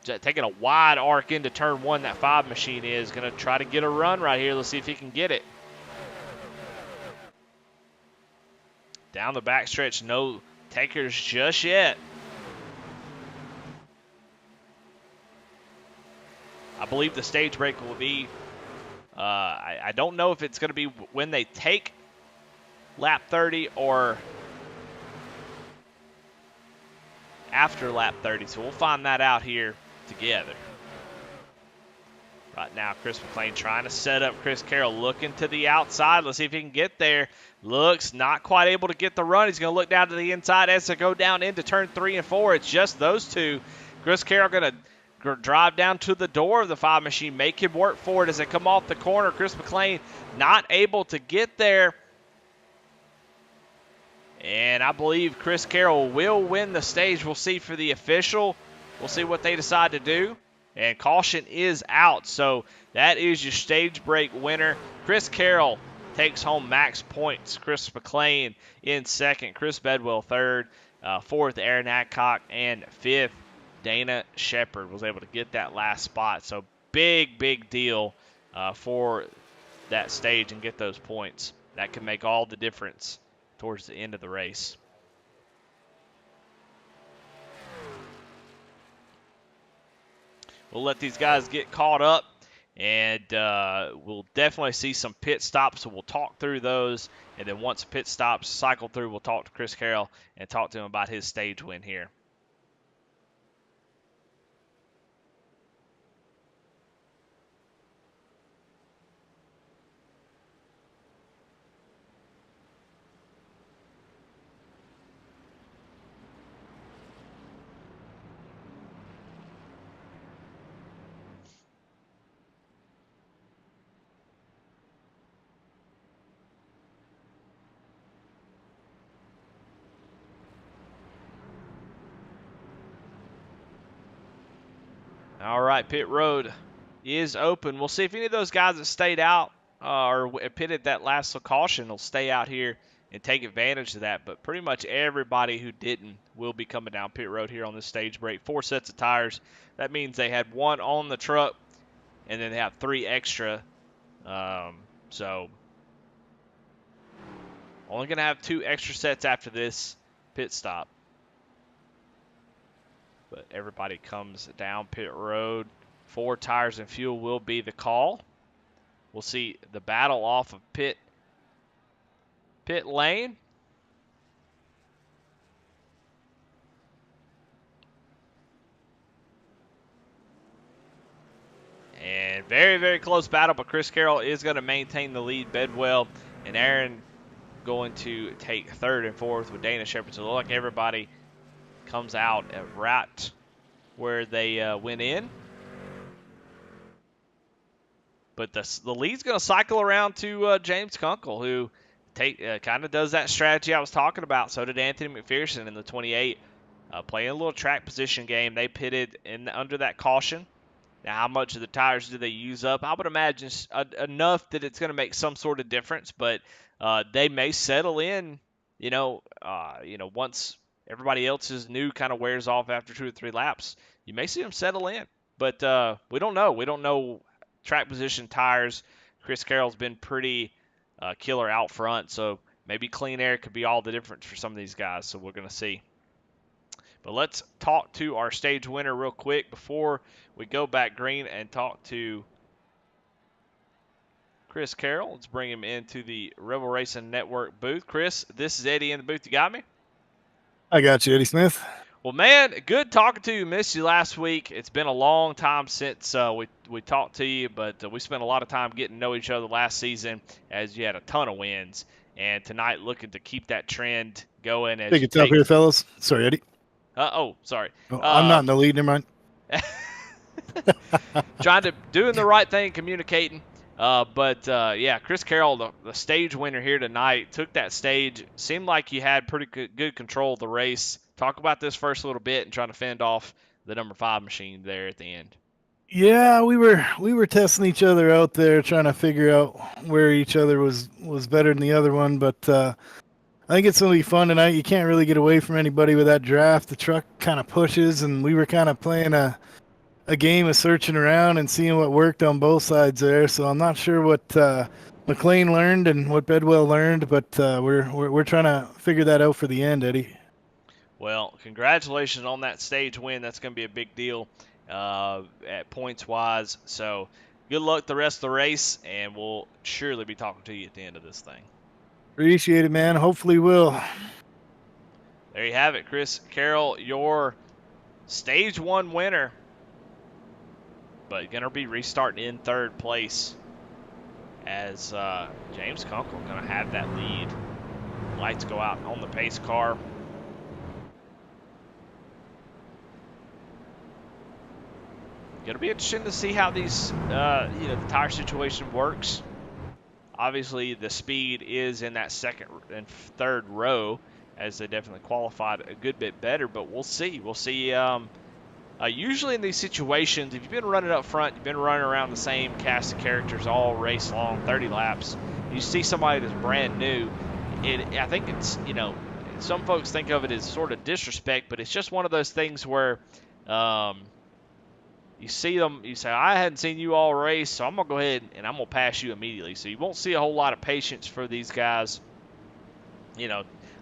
Speaker 1: Taking a wide arc into turn 1, that 5 machine is going to try to get a run right here. Let's see if he can get it. Down the backstretch, no takers just yet. I believe the stage break will be, I don't know if it's going to be when they take lap 30 or after lap 30. So we'll find that out here together. Right now, Chris McLean trying to set up Chris Carroll, looking to the outside. Let's see if he can get there. Looks not quite able to get the run. He's going to look down to the inside as they go down into turn 3 and 4. It's just those two. Chris Carroll going to drive down to the door of the 5 machine, make him work for it as they come off the corner. Chris McLean not able to get there. And I believe Chris Carroll will win the stage. We'll see for the official. We'll see what they decide to do. And caution is out. So that is your stage break winner. Chris Carroll takes home max points. Chris McLean in second. Chris Bedwell third. Fourth, Aaron Adcock. And fifth, Dana Shepard was able to get that last spot. So big, big deal for that stage and get those points. That can make all the difference towards the end of the race. We'll let these guys get caught up, and we'll definitely see some pit stops, so we'll talk through those. And then once pit stops cycle through, we'll talk to Chris Carroll and talk to him about his stage win here. All right, pit road is open. We'll see if any of those guys that stayed out or pitted that last caution will stay out here and take advantage of that. But pretty much everybody who didn't will be coming down pit road here on this stage break. 4 sets of tires. That means they had 1 on the truck, and then they have 3 extra. So only going to have 2 extra sets after this pit stop. But everybody comes down pit road. 4 tires and fuel will be the call. We'll see the battle off of pit lane. And very, very close battle, but Chris Carroll is going to maintain the lead. Bedwell and Aaron going to take 3rd and 4th with Dana Shepard. So it looks like everybody comes out at right where they went in. But the lead's going to cycle around to James Kunkel, who kind of does that strategy I was talking about. So did Anthony McPherson in the 28, playing a little track position game. They pitted under that caution. Now, how much of the tires do they use up? I would imagine enough that it's going to make some sort of difference, but they may settle in, once everybody else's new kind of wears off after 2 or 3 laps. You may see them settle in, but we don't know. We don't know track position tires. Chris Carroll's been pretty killer out front, so maybe clean air could be all the difference for some of these guys, so we're going to see. But let's talk to our stage winner real quick before we go back green and talk to Chris Carroll. Let's bring him into the Rebel Racing Network booth. Chris, this is Eddie in the booth. You got me?
Speaker 5: I got you, Eddie Smith.
Speaker 1: Well, man, good talking to you. Missed you last week. It's been a long time since we talked to you, but we spent a lot of time getting to know each other last season as you had a ton of wins. And tonight looking to keep that trend going.
Speaker 5: Take it up here, fellas. Sorry, Eddie.
Speaker 1: Sorry.
Speaker 5: I'm not in the lead, never mind.
Speaker 1: Doing the right thing, communicating. Yeah, Chris Carroll, the stage winner here tonight, took that stage. Seemed like you had pretty good control of the race. Talk about this first little bit and trying to fend off the number 5 machine there at the end.
Speaker 5: Yeah, we were testing each other out there, trying to figure out where each other was better than the other one. But I think it's going to be fun tonight. You can't really get away from anybody with that draft. The truck kind of pushes, and we were kind of playing a game of searching around and seeing what worked on both sides there. So I'm not sure what McLean learned and what Bedwell learned, but we're trying to figure that out for the end, Eddie.
Speaker 1: Well, congratulations on that stage win. That's going to be a big deal at points-wise. So good luck the rest of the race, and we'll surely be talking to you at the end of this thing.
Speaker 5: Appreciate it, man. Hopefully we'll.
Speaker 1: There you have it, Chris Carroll, your stage 1 winner. But going to be restarting in 3rd place as James Kunkel going to have that lead. Lights go out on the pace car. Going to be interesting to see how these, the tire situation works. Obviously, the speed is in that 2nd and 3rd row, as they definitely qualified a good bit better. But we'll see. We'll see. Usually in these situations, if you've been running up front, you've been running around the same cast of characters all race long, 30 laps, you see somebody that's brand new, I think it's, some folks think of it as sort of disrespect, but it's just one of those things where you see them, you say, I hadn't seen you all race, so I'm going to go ahead and I'm going to pass you immediately. So you won't see a whole lot of patience for these guys,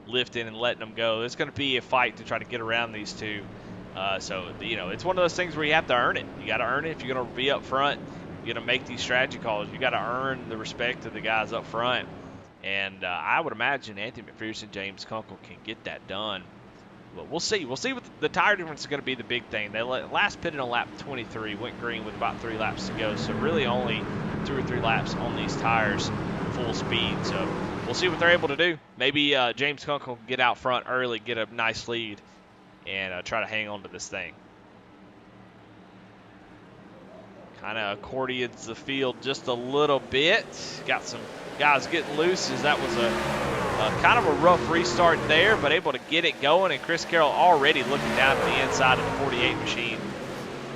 Speaker 1: lifting and letting them go. There's going to be a fight to try to get around these two. It's one of those things where you have to earn it. You got to earn it if you're going to be up front. You're going to make these strategy calls. You got to earn the respect of the guys up front. And I would imagine Anthony McPherson, James Kunkel can get that done. But we'll see. We'll see what the tire difference is going to be the big thing. They last pitted on lap 23, went green with about 3 laps to go. So really only 2 or 3 laps on these tires full speed. So we'll see what they're able to do. Maybe James Kunkel can get out front early, get a nice lead, and try to hang on to this thing. Kind of accordions the field just a little bit. Got some guys getting loose as that was a kind of a rough restart there, but able to get it going. And Chris Carroll already looking down to the inside of the 48 machine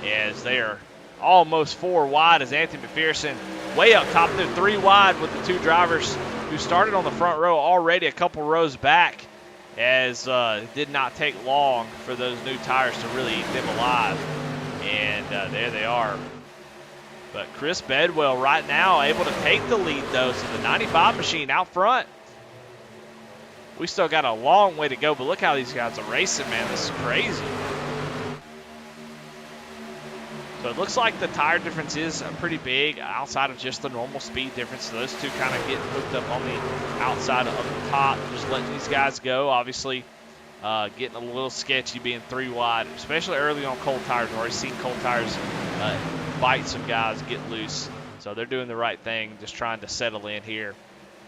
Speaker 1: as they're almost 4 wide as Anthony McPherson way up top there, 3 wide with the 2 drivers who started on the front row already a couple rows back, as it did not take long for those new tires to really eat them alive. And there they are. But Chris Bedwell right now able to take the lead, though, so the 95 machine out front. We still got a long way to go, but look how these guys are racing, man. This is crazy. So it looks like the tire difference is pretty big outside of just the normal speed difference. So those two kind of get hooked up on the outside of the top. Just letting these guys go. Obviously, getting a little sketchy being 3 wide, especially early on cold tires. We've already seen cold tires bite some guys, get loose. So they're doing the right thing, just trying to settle in here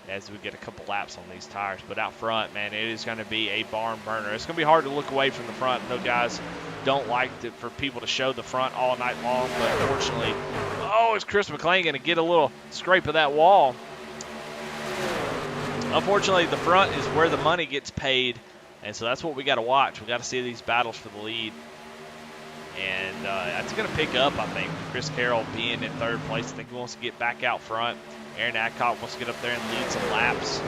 Speaker 1: as we get a couple laps on these tires. But out front, man, it is going to be a barn burner. It's going to be hard to look away from the front. No guys don't like for people to show the front all night long, but unfortunately, is Chris McLean going to get a little scrape of that wall? Unfortunately, the front is where the money gets paid, and so that's what we got to watch. We got to see these battles for the lead, and that's going to pick up, I think. Chris Carroll being in 3rd place, I think he wants to get back out front. Aaron Adcock wants to get up there and lead some laps.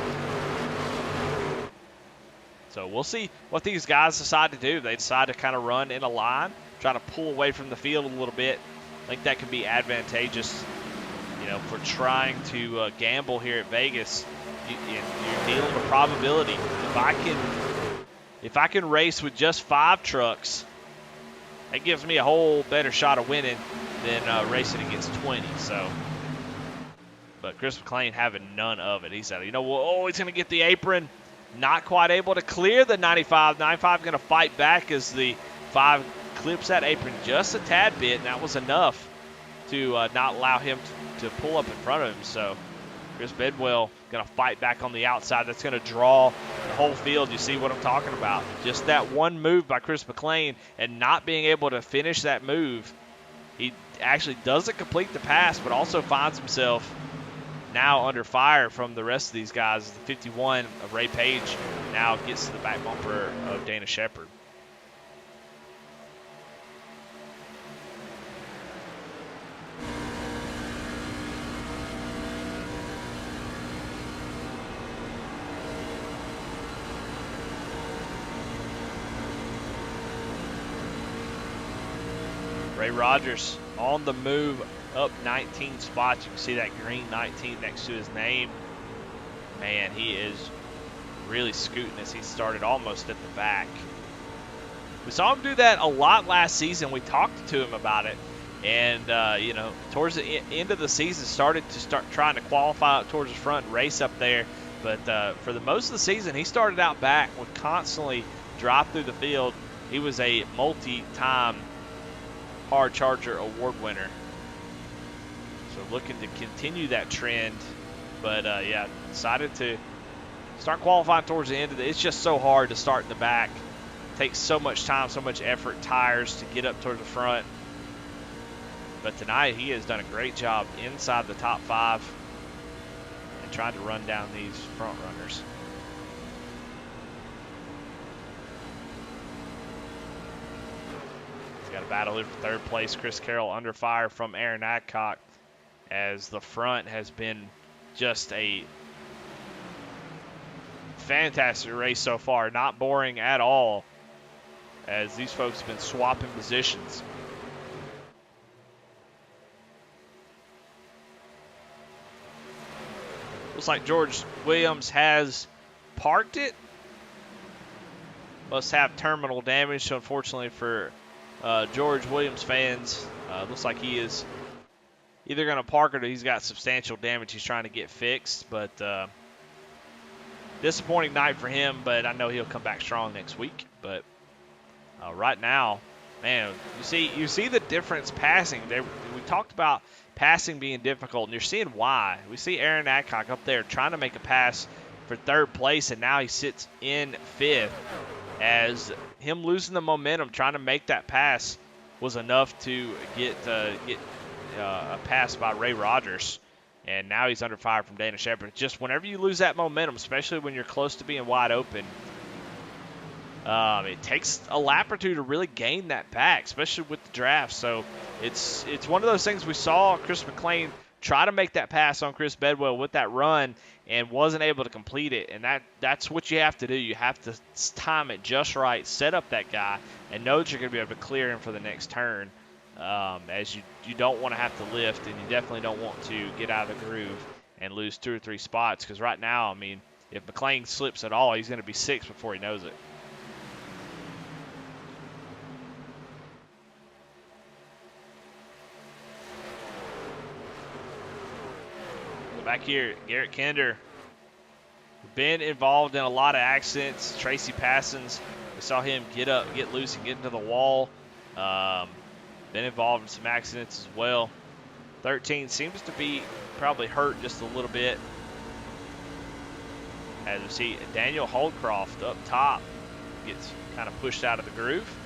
Speaker 1: So we'll see what these guys decide to do. They decide to kind of run in a line, try to pull away from the field a little bit. I think that can be advantageous, for trying to gamble here at Vegas. You're dealing with probability. If I can race with just 5 trucks, that gives me a whole better shot of winning than racing against 20. So, but Chris McLean having none of it. He said, he's going to get the apron. Not quite able to clear the 95. 95 going to fight back as the 5 clips that apron just a tad bit, and that was enough to not allow him to pull up in front of him. So Chris Bedwell going to fight back on the outside. That's going to draw the whole field. You see what I'm talking about. Just that one move by Chris McLean and not being able to finish that move. He actually doesn't complete the pass, but also finds himself now under fire from the rest of these guys. The 51 of Ray Page now gets to the back bumper of Dana Shepard. Ray Rogers on the move, up 19 spots. You can see that green 19 next to his name. Man, he is really scooting as he started almost at the back. We saw him do that a lot last season. We talked to him about it. And, towards the end of the season, started trying to qualify up towards the front and race up there. But for the most of the season, he started out back, would constantly drive through the field. He was a multi-time Hard Charger award winner. So looking to continue that trend, but decided to start qualifying towards the end of it's just so hard to start in the back. It takes so much time, so much effort, tires to get up towards the front. But tonight he has done a great job inside the top 5 and trying to run down these front runners. He's got a battle in for 3rd place. Chris Carroll under fire from Aaron Adcock, as the front has been just a fantastic race so far. Not boring at all, as these folks have been swapping positions. Looks like George Williams has parked it. Must have terminal damage, so unfortunately for George Williams fans, looks like he is either going to park it or he's got substantial damage he's trying to get fixed. But disappointing night for him, but I know he'll come back strong next week. But right now, man, you see the difference passing. We talked about passing being difficult, and you're seeing why. We see Aaron Adcock up there trying to make a pass for 3rd place, and now he sits in 5th, as him losing the momentum trying to make that pass was enough to get a pass by Ray Rogers, and now he's under fire from Dana Shepard. Just whenever you lose that momentum, especially when you're close to being wide open, It takes a lap or two to really gain that back, especially with the draft. So it's one of those things we saw Chris McLean try to make that pass on Chris Bedwell with that run and wasn't able to complete it. And that's what you have to do. You have to time it just right, set up that guy, and know that you're going to be able to clear him for the next turn. As you don't want to have to lift, and you definitely don't want to get out of the groove and lose 2 or 3 spots. Because right now, I mean, if McLean slips at all, he's going to be 6th before he knows it. Back here, Garrett Kinder. Been involved in a lot of accidents. Tracy Passons, we saw him get up, get loose, and get into the wall. Been involved in some accidents as well. 13 seems to be probably hurt just a little bit. As we see, Daniel Holdcroft up top gets kind of pushed out of the groove.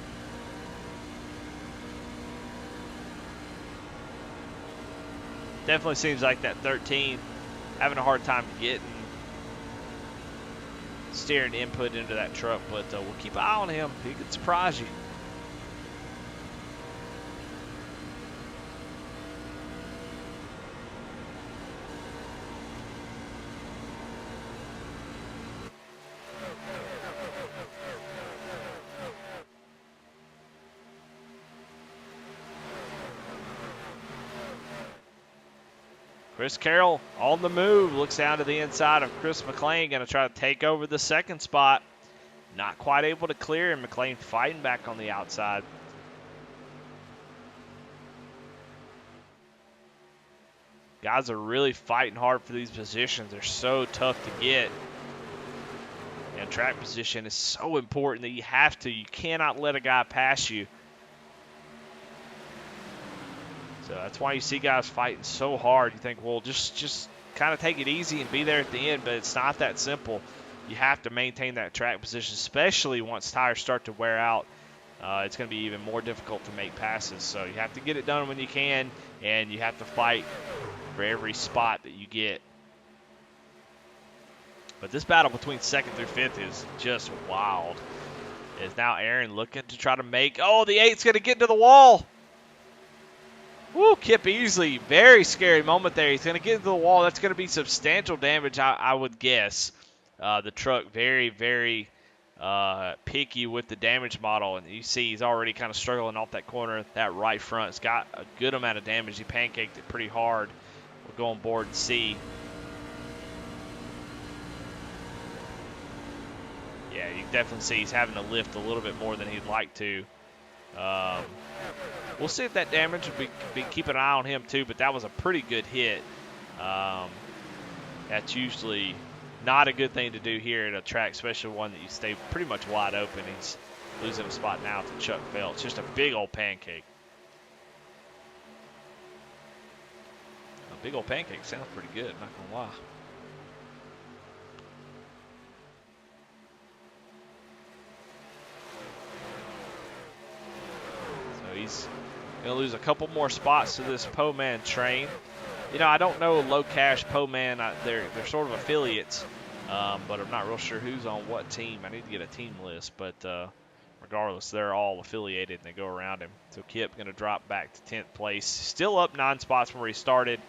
Speaker 1: Definitely seems like that 13 having a hard time getting steering input into that truck, but we'll keep an eye on him. He could surprise you. Chris Carroll on the move, looks down to the inside of Chris McLean, going to try to take over the second spot. Not quite able to clear, and McLean fighting back on the outside. Guys are really fighting hard for these positions. They're so tough to get. And track position is so important that you cannot let a guy pass you. So that's why you see guys fighting so hard. You think, well, just kind of take it easy and be there at the end, but it's not that simple. You have to maintain that track position, especially once tires start to wear out. It's going to be even more difficult to make passes. So you have to get it done when you can, and you have to fight for every spot that you get. But this battle between 2nd through 5th is just wild. Is now Aaron looking to try to make, oh, the 8's going to get into the wall. Woo, Kip Easley, very scary moment there. He's going to get into the wall. That's going to be substantial damage, I would guess. The truck very, very picky with the damage model. And you see he's already kind of struggling off that corner. That right front's got a good amount of damage. He pancaked it pretty hard. We'll go on board and see. Yeah, you can definitely see he's having to lift a little bit more than he'd like to. We'll see if that damage will be keep an eye on him too, but that was a pretty good hit. That's usually not a good thing to do here at a track, especially one that you stay pretty much wide open. He's losing a spot now to Chuck Phelps. Just a big old pancake. A big old pancake sounds pretty good, not gonna lie. So he's going to lose a couple more spots to this Po-Man train. You know, I don't know Low Cash, Po-Man. They're sort of affiliates, but I'm not real sure who's on what team. I need to get a team list, but regardless, they're all affiliated, and they go around him. So Kip going to drop back to 10th place. Still up 9 spots from where he started.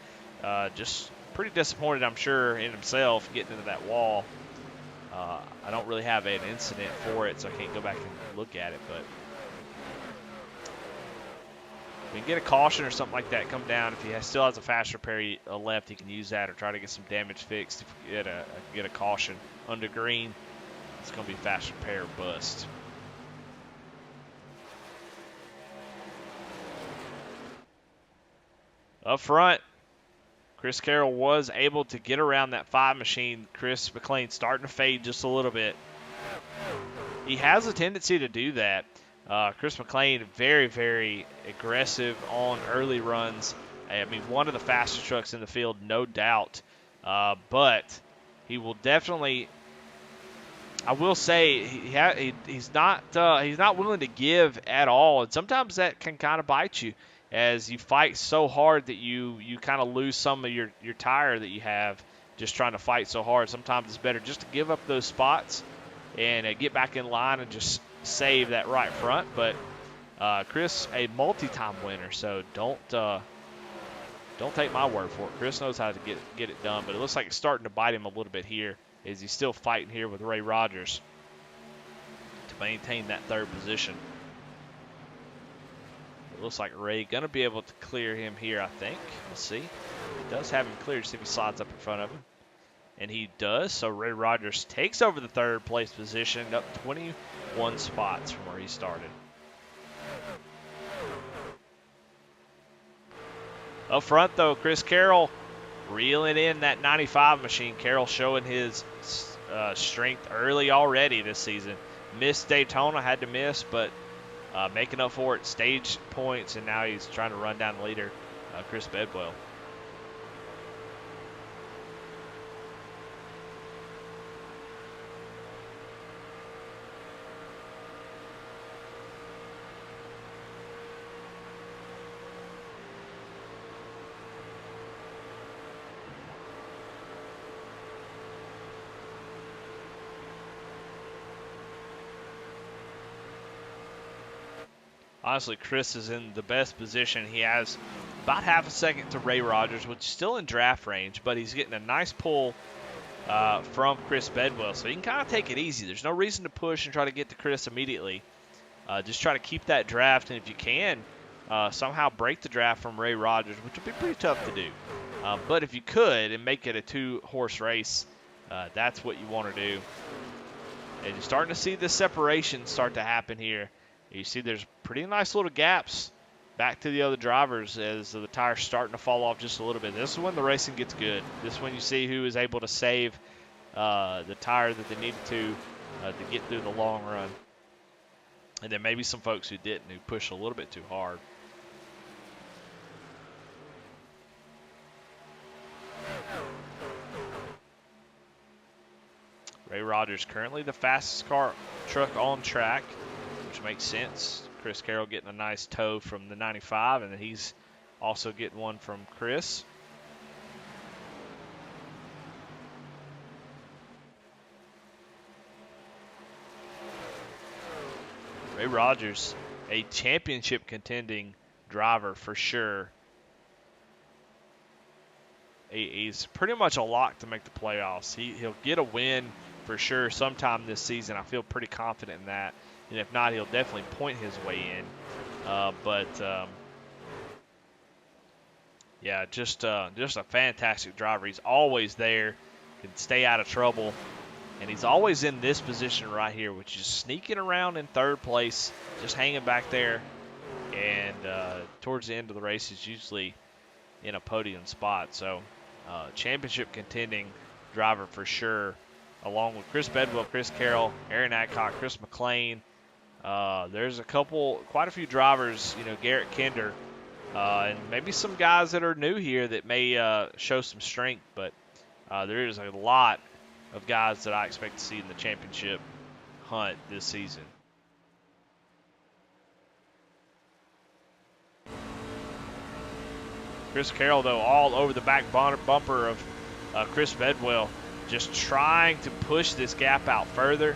Speaker 1: Just pretty disappointed, I'm sure, in himself getting into that wall. I don't really have an incident for it, so I can't go back and look at it, but if we can get a caution or something like that come down, if he still has a fast repair left, he can use that or try to get some damage fixed. If we get a caution under green, it's going to be fast repair bust. Up front, Chris Carroll was able to get around that 5 machine. Chris McLean starting to fade just a little bit. He has a tendency to do that. Chris McLean, very, very aggressive on early runs. I mean, one of the fastest trucks in the field, no doubt. But he will definitely, I will say, he's not willing to give at all. And sometimes that can kind of bite you as you fight so hard that you kind of lose some of your tire that you have just trying to fight so hard. Sometimes it's better just to give up those spots and get back in line and just save that right front. But Chris, a multi-time winner, so don't take my word for it. Chris knows how to get it done, but it looks like it's starting to bite him a little bit here as he's still fighting here with Ray Rogers to maintain that third position. It looks like Ray going to be able to clear him here, I think. We'll see. He does have him cleared. See if he slides up in front of him. And he does. So Ray Rogers takes over the third place position, up 21 spots from where he started. Up front, though, Chris Carroll reeling in that 95 machine. Carroll showing his strength early already this season. Missed Daytona, had to miss, but making up for it, stage points, and now he's trying to run down the leader, Chris Bedwell. Honestly, Chris is in the best position. He has about half a second to Ray Rogers, which is still in draft range, but he's getting a nice pull from Chris Bedwell, so he can kind of take it easy. There's no reason to push and try to get to Chris immediately. Just try to keep that draft, and if you can, somehow break the draft from Ray Rogers, which would be pretty tough to do. But if you could and make it a two-horse race, that's what you want to do. And you're starting to see the separation start to happen here. You see there's pretty nice little gaps back to the other drivers as the tires starting to fall off just a little bit. This is when the racing gets good. This is when you see who is able to save the tire that they needed to get through the long run. And then maybe some folks who didn't, who pushed a little bit too hard. Ray Rogers currently the fastest truck on track, which makes sense. Chris Carroll getting a nice tow from the 95, and then he's also getting one from Chris. Ray Rogers, a championship contending driver for sure. He's pretty much a lock to make the playoffs. He'll get a win for sure sometime this season. I feel pretty confident in that. And if not, he'll definitely point his way in. Yeah, just a fantastic driver. He's always there, can stay out of trouble. And he's always in this position right here, which is sneaking around in third place, just hanging back there. And towards the end of the race, he's usually in a podium spot. So, championship contending driver for sure, along with Chris Bedwell, Chris Carroll, Aaron Adcock, Chris McLean. There's quite a few drivers, Garrett Kinder, and maybe some guys that are new here that may show some strength, but there is a lot of guys that I expect to see in the championship hunt this season. Chris Carroll, though, all over the back bumper of Chris Bedwell, just trying to push this gap out further.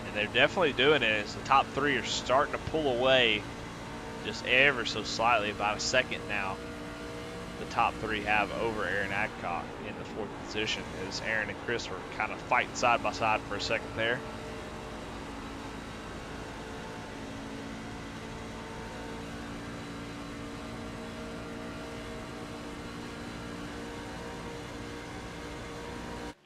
Speaker 1: And they're definitely doing it as the top three are starting to pull away just ever so slightly, about a second now. The top three have over Aaron Adcock in the fourth position, as Aaron and Chris were kind of fighting side by side for a second there.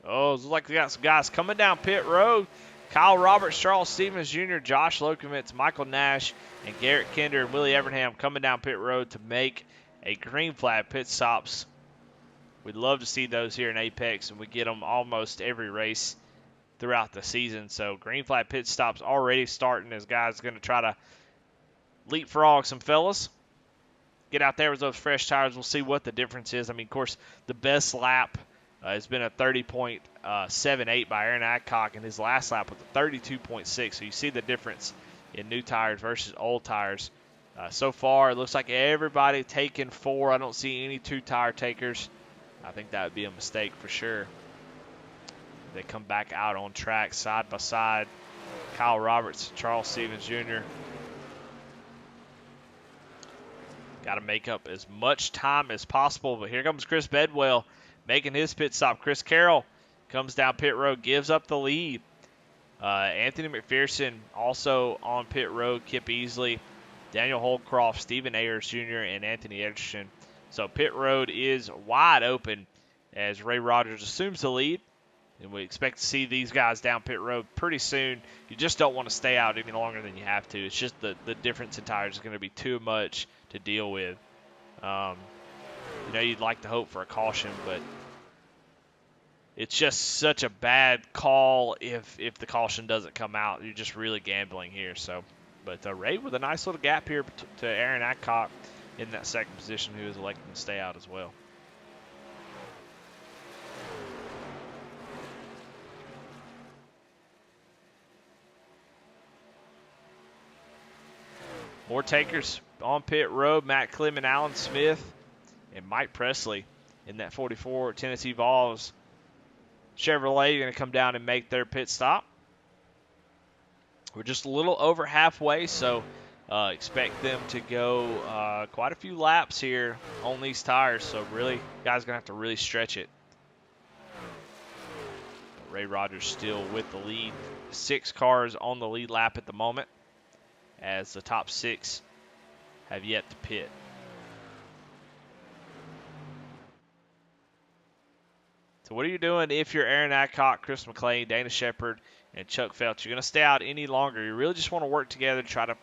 Speaker 1: Oh, it looks like we got some guys coming down pit road. Kyle Roberts, Charles Stevens Jr., Josh Lokovitz, Michael Nash, and Garrett Kinder and Willie Evernham coming down pit road to make a green flag pit stops. We'd love to see those here in Apex, and we get them almost every race throughout the season. So green flag pit stops already starting as guys are going to try to leapfrog some fellas. Get out there with those fresh tires. We'll see what the difference is. I mean, of course, the best lap has been a 30.78 by Aaron Adcock, and his last lap was a 32.6. So you see the difference in new tires versus old tires. So far, it looks like everybody taking 4. I don't see any 2-tire takers. I think that would be a mistake for sure. They come back out on track side by side. Kyle Roberts, Charles Stevens Jr. Got to make up as much time as possible. But here comes Chris Bedwell making his pit stop. Chris Carroll comes down pit road, gives up the lead. Anthony McPherson also on pit road. Kip Easley, Daniel Holcroft, Stephen Ayers Jr., and Anthony Edgerton. So pit road is wide open as Ray Rogers assumes the lead. And we expect to see these guys down pit road pretty soon. You just don't want to stay out any longer than you have to. It's just the difference in tires is going to be too much to deal with. You'd like to hope for a caution, but it's just such a bad call if the caution doesn't come out. You're just really gambling here. But Ray with a nice little gap here to Aaron Adcock in that second position, who is electing to stay out as well. More takers on pit road. Matt Clem and Alan Smith and Mike Presley in that 44 Tennessee Vols Chevrolet going to come down and make their pit stop. We're just a little over halfway, so expect them to go quite a few laps here on these tires. So really, guys going to have to really stretch it. But Ray Rogers still with the lead. 6 cars on the lead lap at the moment, as the top 6 have yet to pit. So what are you doing if you're Aaron Adcock, Chris McLean, Dana Shepard, and Chuck Felch? You're going to stay out any longer. You really just want to work together to try to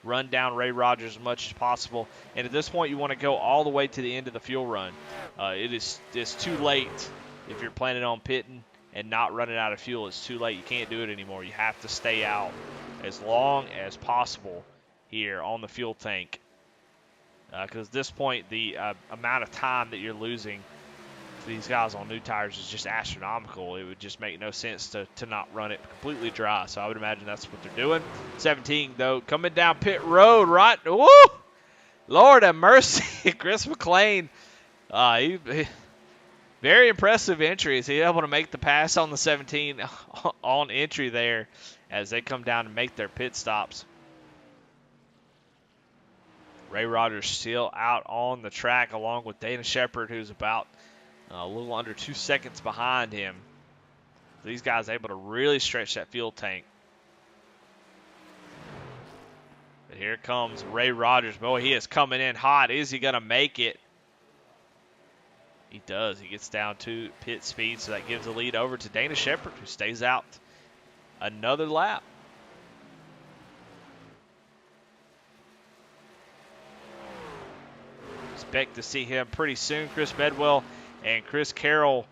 Speaker 1: run down Ray Rogers as much as possible. And at this point, you want to go all the way to the end of the fuel run. It's too late if you're planning on pitting and not running out of fuel. It's too late. You can't do it anymore. You have to stay out as long as possible here on the fuel tank. Because at this point, the amount of time that you're losing for these guys on new tires is just astronomical. It would just make no sense to not run it completely dry. So I would imagine that's what they're doing. 17, though, coming down pit road, right? Woo! Lord have mercy. Chris McLean, very impressive entry. Is he able to make the pass on the 17 on entry there as they come down and make their pit stops? Ray Rogers still out on the track along with Dana Shepard, who's about a little under 2 seconds behind him. These guys able to really stretch that fuel tank. But here comes Ray Rogers. Boy, he is coming in hot. Is he going to make it? He does. He gets down to pit speed, so that gives the lead over to Dana Shepard, who stays out another lap. Expect to see him pretty soon. Chris Bedwell and Chris Carroll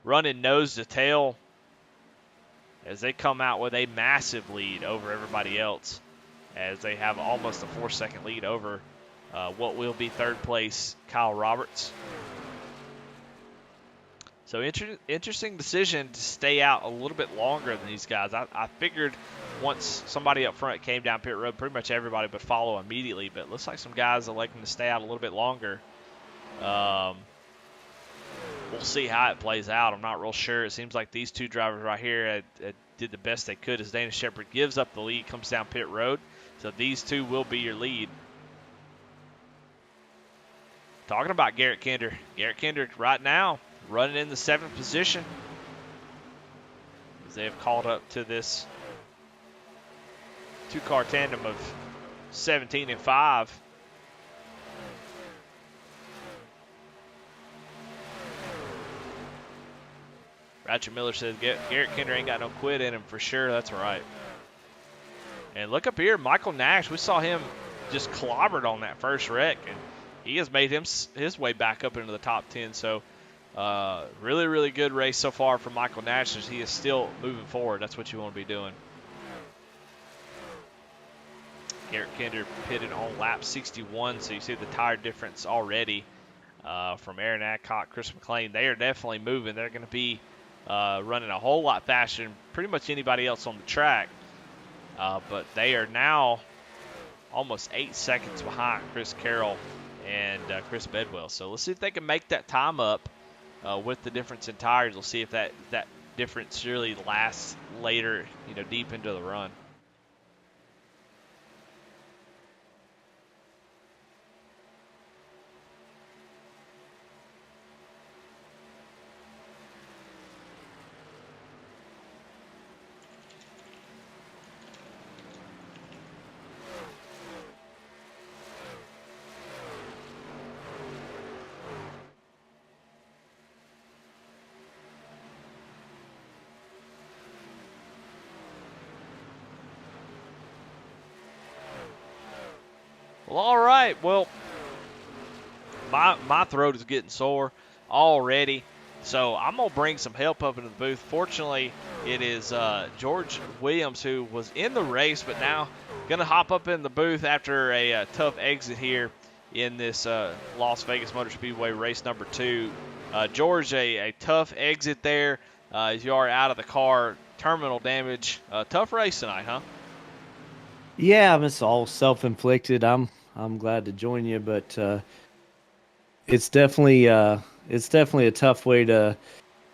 Speaker 1: running nose to tail as they come out with a massive lead over everybody else, as they have almost a 4-second lead over what will be third place Kyle Roberts. So interesting decision to stay out a little bit longer than these guys. I figured once somebody up front came down pit road, pretty much everybody would follow immediately. But it looks like some guys are electing to stay out a little bit longer. We'll see how it plays out. I'm not real sure. It seems like these two drivers right here did the best they could as Dana Shepard gives up the lead, comes down pit road. So these two will be your lead. Talking about Garrett Kinder. Garrett Kinder right now running in the 7th position, as they have called up to this 2-car tandem of 17 and 5. Ratchet Miller says Garrett Kinder ain't got no quit in him for sure. That's right. And look up here, Michael Nash. We saw him just clobbered on that first wreck, and he has made his way back up into the top 10. So really, really good race so far for Michael Nash, as he is still moving forward. That's what you want to be doing. Garrett Kinder pitted on lap 61, so you see the tire difference already from Aaron Adcock, Chris McLean. They are definitely moving. They're going to be running a whole lot faster than pretty much anybody else on the track. But they are now almost 8 seconds behind Chris Carroll and Chris Bedwell. So let's see if they can make that time up with the difference in tires. We'll see if that difference really lasts later, deep into the run. Well, all right. Well, my throat is getting sore already, so I'm going to bring some help up into the booth. Fortunately, it is George Williams, who was in the race, but now going to hop up in the booth after a tough exit here in this Las Vegas Motor Speedway race number 2. George, a tough exit there as you are out of the car. Terminal damage. Tough race tonight, huh?
Speaker 6: Yeah, it's all self-inflicted. I'm glad to join you, but it's definitely a tough way to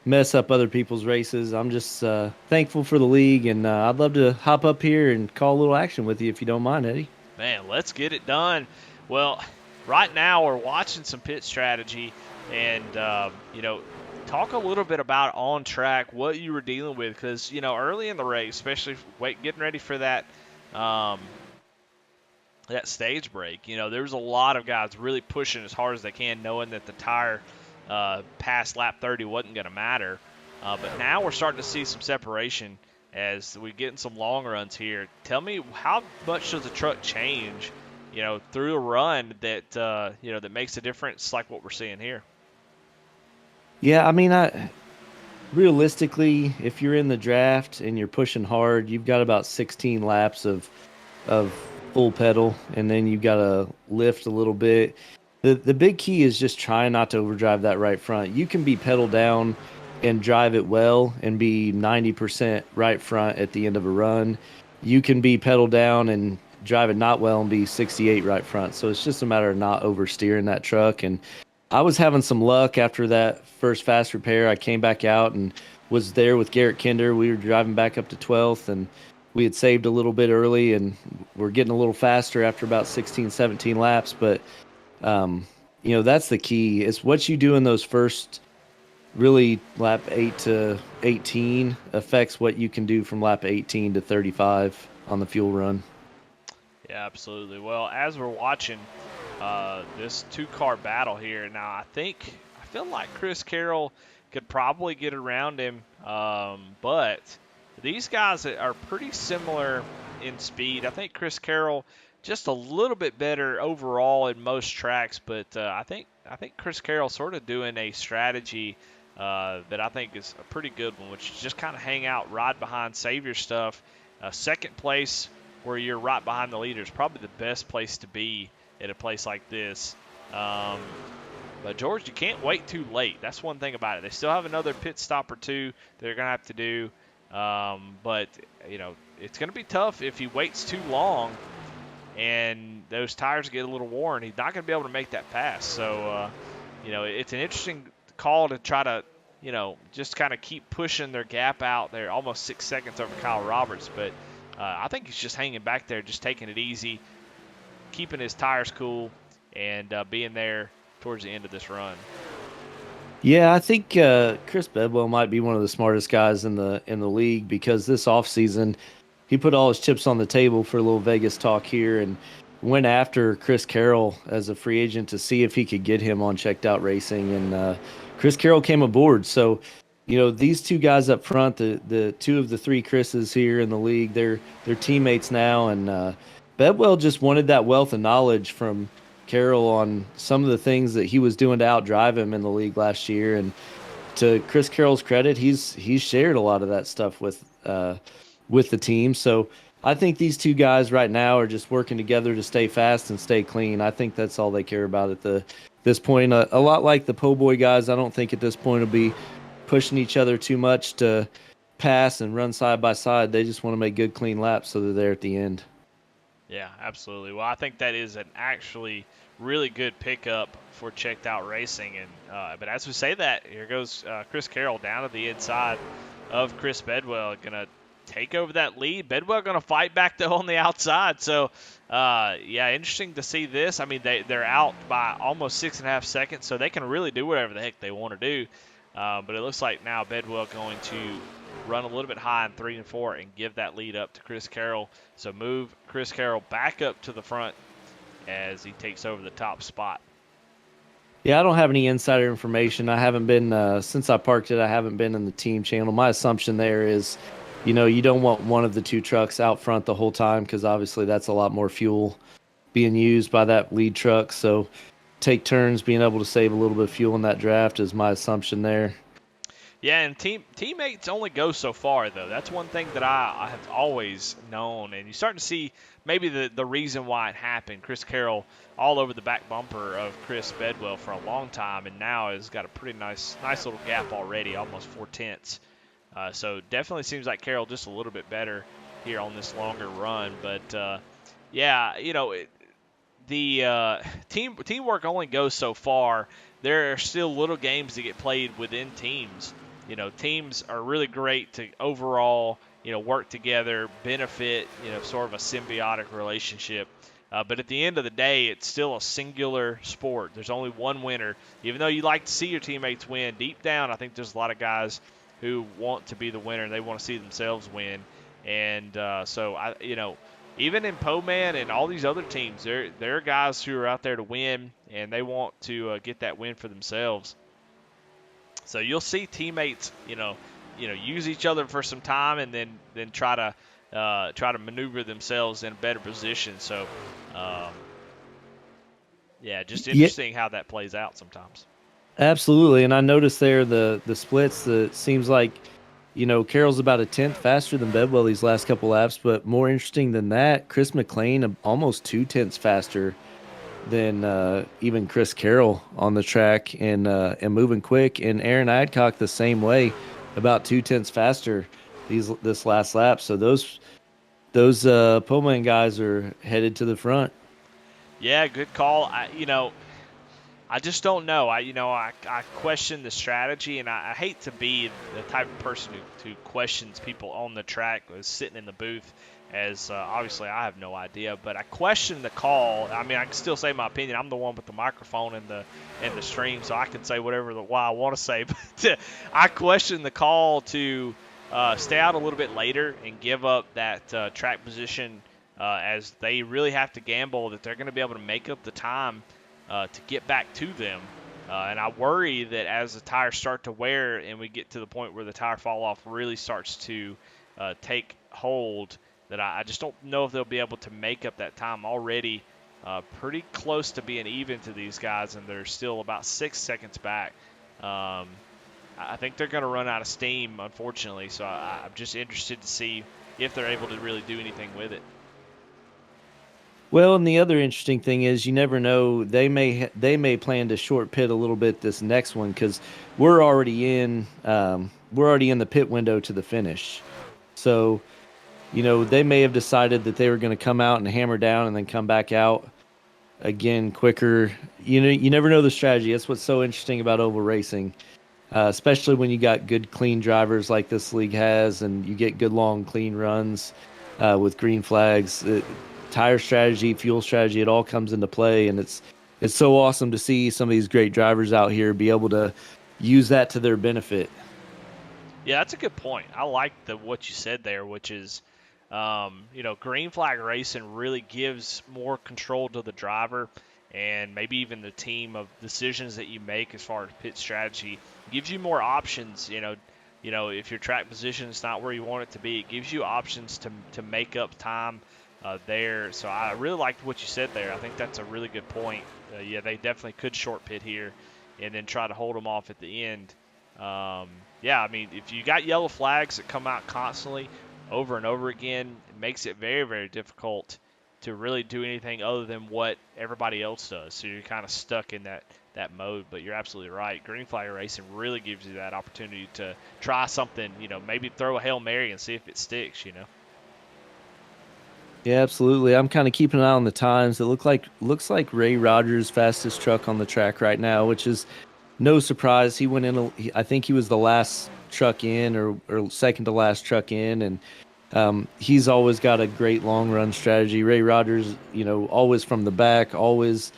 Speaker 6: mess up other people's races. I'm just thankful for the league, and I'd love to hop up here and call a little action with you if you don't mind, Eddie.
Speaker 1: Man, let's get it done. Well, right now we're watching some pit strategy, and talk a little bit about on track what you were dealing with, because early in the race, especially getting ready for that that stage break, there's a lot of guys really pushing as hard as they can, knowing that the tire past lap 30 wasn't going to matter. But now we're starting to see some separation as we get in some long runs here. Tell me, how much does the truck change, through a run that that makes a difference like what we're seeing here?
Speaker 6: Yeah, I mean, realistically, if you're in the draft and you're pushing hard, you've got about 16 laps of full pedal, and then you've got to lift a little bit. The big key is just trying not to overdrive that right front. You can be pedal down and drive it well and be 90% right front at the end of a run. You can be pedal down and drive it not well and be 68 right front. So it's just a matter of not oversteering that truck. And I was having some luck after that first fast repair. I came back out and was there with Garrett Kinder. We were driving back up to 12th, and we had saved a little bit early, and we're getting a little faster after about 16, 17 laps. But, that's the key. It's what you do in those first, really, lap 8 to 18 affects what you can do from lap 18 to 35 on the fuel run.
Speaker 1: Yeah, absolutely. Well, as we're watching this two-car battle here, now I feel like Chris Carroll could probably get around him, but these guys are pretty similar in speed. I think Chris Carroll just a little bit better overall in most tracks, but I think Chris Carroll sort of doing a strategy that I think is a pretty good one, which is just kind of hang out right behind, save your stuff. Second place, where you're right behind the leader, is probably the best place to be at a place like this. But George, you can't wait too late. That's one thing about it. They still have another pit stop or two they're going to have to do. But, it's going to be tough if he waits too long and those tires get a little worn. He's not going to be able to make that pass. So, it's an interesting call to try to, just kind of keep pushing their gap out. They're almost 6 seconds over Kyle Roberts. But I think he's just hanging back there, just taking it easy, keeping his tires cool, and being there towards the end of this run.
Speaker 6: Yeah, I think Chris Bedwell might be one of the smartest guys in the league, because this offseason he put all his chips on the table for a little Vegas talk here and went after Chris Carroll as a free agent to see if he could get him on Checked Out Racing, and Chris Carroll came aboard. So, these two guys up front, the two of the three Chris's here in the league, they're teammates now, and Bedwell just wanted that wealth of knowledge from Carroll on some of the things that he was doing to outdrive him in the league last year. And to Chris Carroll's credit, he's shared a lot of that stuff with the team. So I think these two guys right now are just working together to stay fast and stay clean. I think that's all they care about at this point. A lot like the Po' Boy guys, I don't think at this point will be pushing each other too much to pass and run side by side. They just want to make good, clean laps so they're there at the end.
Speaker 1: Yeah, absolutely. Well, I think that is an actually really good pickup for Checked Out Racing. And but as we say that, here goes Chris Carroll down to the inside of Chris Bedwell, gonna take over that lead. Bedwell gonna fight back though on the outside. So yeah, interesting to see this. I mean, they're out by almost 6.5 seconds, so they can really do whatever the heck they want to do. But it looks like now Bedwell going to run a little bit high in 3 and 4 and give that lead up to Chris Carroll. So move Chris Carroll back up to the front as he takes over the top spot.
Speaker 6: Yeah, I don't have any insider information. I haven't been since I parked it. I haven't been in the team channel. My assumption there is, you don't want one of the two trucks out front the whole time because obviously that's a lot more fuel being used by that lead truck. So take turns being able to save a little bit of fuel in that draft is my assumption there.
Speaker 1: Yeah, and teammates only go so far, though. That's one thing that I have always known, and you're starting to see maybe the reason why it happened. Chris Carroll all over the back bumper of Chris Bedwell for a long time, and now has got a pretty nice little gap already, almost 4/10. So definitely seems like Carroll just a little bit better here on this longer run. But yeah, the teamwork only goes so far. There are still little games that get played within teams. Teams are really great to overall, work together, benefit, sort of a symbiotic relationship. But at the end of the day, it's still a singular sport. There's only one winner. Even though you like to see your teammates win, deep down, I think there's a lot of guys who want to be the winner. They want to see themselves win. And even in Po-Man and all these other teams, there are guys who are out there to win, and they want to get that win for themselves. So you'll see teammates, use each other for some time, and then try to maneuver themselves in a better position. So, yeah, just interesting how that plays out sometimes.
Speaker 6: Absolutely, and I noticed there the splits. It seems like, Carroll's about a tenth faster than Bedwell these last couple laps, but more interesting than that, Chris McLean almost 2/10 faster than even Chris Carroll on the track and moving quick. And Aaron Adcock the same way, about 2/10 faster this last lap. So those Po-Man guys are headed to the front.
Speaker 1: Yeah, good call. I just don't know. I question the strategy, and I hate to be the type of person who questions people on the track, sitting in the booth, as obviously I have no idea. But I question the call. I mean, I can still say my opinion. I'm the one with the microphone and the stream, so I can say whatever I want to say. But I question the call to stay out a little bit later and give up that track position, as they really have to gamble that they're going to be able to make up the time to get back to them. And I worry that as the tires start to wear and we get to the point where the tire fall off really starts to take hold, that I just don't know if they'll be able to make up that time. Already pretty close to being even to these guys, and they're still about 6 seconds back. I think they're going to run out of steam, unfortunately, so I'm just interested to see if they're able to really do anything with it.
Speaker 6: Well, and the other interesting thing is you never know. They may plan to short pit a little bit this next one because we're already in the pit window to the finish. So, they may have decided that they were going to come out and hammer down and then come back out again quicker. You never know the strategy. That's what's so interesting about oval racing, especially when you got good clean drivers like this league has, and you get good long clean runs with green flags. Tire strategy, fuel strategy, it all comes into play, and it's so awesome to see some of these great drivers out here be able to use that to their benefit.
Speaker 1: Yeah, that's a good point. I like what you said there, which is, green flag racing really gives more control to the driver and maybe even the team of decisions that you make as far as pit strategy. It gives you more options. If your track position is not where you want it to be, it gives you options to make up time there. So I really liked what you said there. I think that's a really good point. Yeah, they definitely could short pit here and then try to hold them off at the end. Yeah, I mean, if you got yellow flags that come out constantly over and over again, it makes it very, very difficult to really do anything other than what everybody else does. So you're kind of stuck in that mode. But you're absolutely right. Green flag racing really gives you that opportunity to try something, maybe throw a Hail Mary and see if it sticks,
Speaker 6: Yeah, absolutely. I'm kind of keeping an eye on the times. It looks like Ray Rogers' fastest truck on the track right now, which is no surprise. He went in. I think he was the last truck in, or second to last truck in, and he's always got a great long run strategy. Ray Rogers, always from the back, always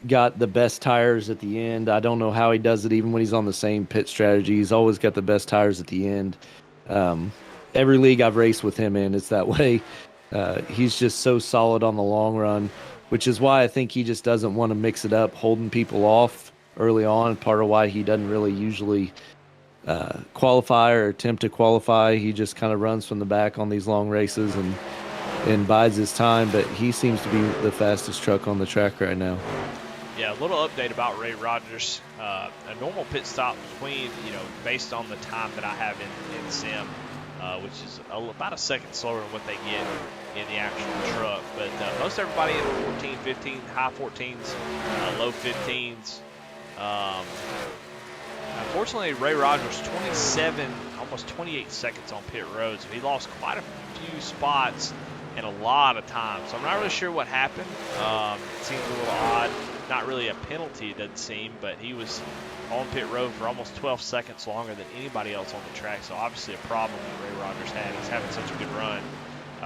Speaker 6: got the best tires at the end. I don't know how he does it, even when he's on the same pit strategy. He's always got the best tires at the end. Um, every league I've raced with him in, it's that way. He's just so solid on the long run, which is why I think he just doesn't want to mix it up, holding people off early on. Part of why he doesn't really usually qualify or attempt to qualify. He just kind of runs from the back on these long races and bides his time. But he seems to be the fastest truck on the track right now.
Speaker 1: Yeah, a little update about Ray Rogers. A normal pit stop between, based on the time that I have in sim, which is about a second slower than what they get in the actual truck. But most everybody in 14, 15, high 14s, low 15s. Unfortunately, Ray Rogers 27, almost 28 seconds on pit road, so he lost quite a few spots and a lot of time. So I'm not really sure what happened. It seems a little odd. Not really a penalty, it doesn't seem, but he was on pit road for almost 12 seconds longer than anybody else on the track. So obviously a problem that Ray Rogers had. He's having such a good run.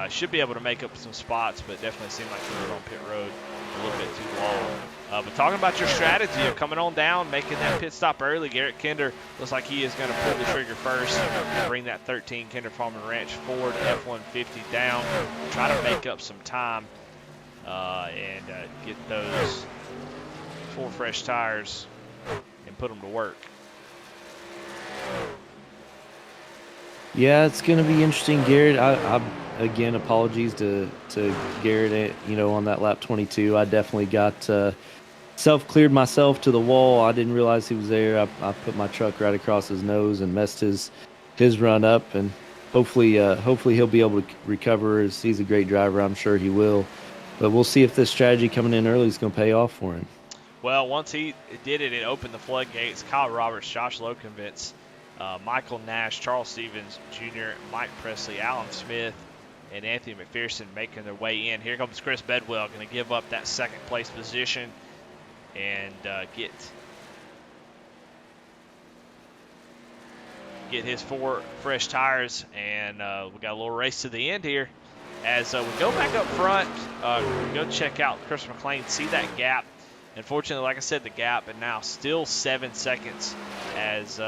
Speaker 1: Should be able to make up some spots, but definitely seemed like he was on pit road a little bit too long. But talking about your strategy of coming on down, making that pit stop early, Garrett Kinder looks like he is going to pull the trigger first, bring that 13 Kinder Farm and Ranch Ford F-150 down, try to make up some time and get those 4 fresh tires and put them to work.
Speaker 6: Yeah, it's going to be interesting, Garrett. I again, apologies to Garrett, on that lap 22. I definitely got self-cleared myself to the wall. I didn't realize he was there. I put my truck right across his nose and messed his run up, and hopefully he'll be able to recover, as he's a great driver. I'm sure he will. But we'll see if this strategy coming in early is going to pay off for him.
Speaker 1: Well, once he did it, it opened the floodgates. Kyle Roberts, Josh Lokenvitz, Michael Nash, Charles Stevens Jr., Mike Presley, Alan Smith, and Anthony McPherson making their way in. Here comes Chris Bedwell, going to give up that second place position and get his 4 fresh tires. And we got a little race to the end here. As we go back up front, go check out Chris McLean, see that gap. Unfortunately, like I said, the gap, and now still 7 seconds as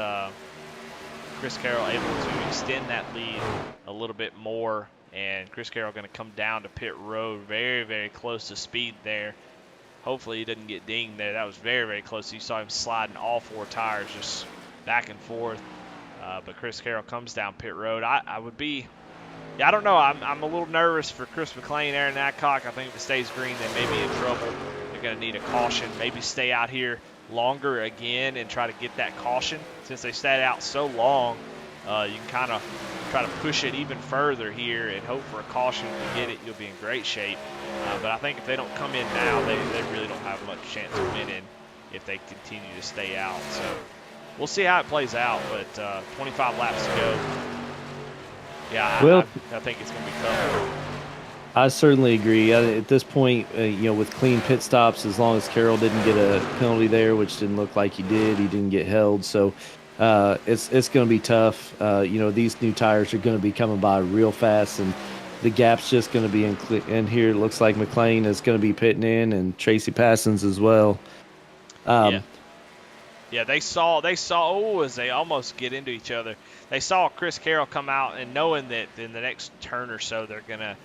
Speaker 1: Chris Carroll able to extend that lead a little bit more. And Chris Carroll going to come down to pit road, very, very close to speed there. Hopefully he doesn't get dinged there. That was very, very close. You saw him sliding all 4 tires just back and forth. But Chris Carroll comes down pit road. I would be, I don't know. I'm a little nervous for Chris McLean, Aaron Adcock. I think if it stays green, they may be in trouble. They're going to need a caution. Maybe stay out here longer again and try to get that caution. Since they stayed out so long, you can kind of try to push it even further here and hope for a caution. If you get it, you'll be in great shape. But I think if they don't come in now, they really don't have much chance of winning if they continue to stay out. So we'll see how it plays out. But 25 laps to go. Yeah,
Speaker 6: Well,
Speaker 1: I think it's going to be tough.
Speaker 6: I certainly agree. At this point, with clean pit stops, as long as Carroll didn't get a penalty there, which didn't look like he didn't get held. So it's going to be tough. These new tires are going to be coming by real fast, and the gap's just going to be in here. It looks like McLean is going to be pitting in, and Tracy Passons as well.
Speaker 1: Yeah, they saw as they almost get into each other. They saw Chris Carroll come out, and knowing that in the next turn or so they're going to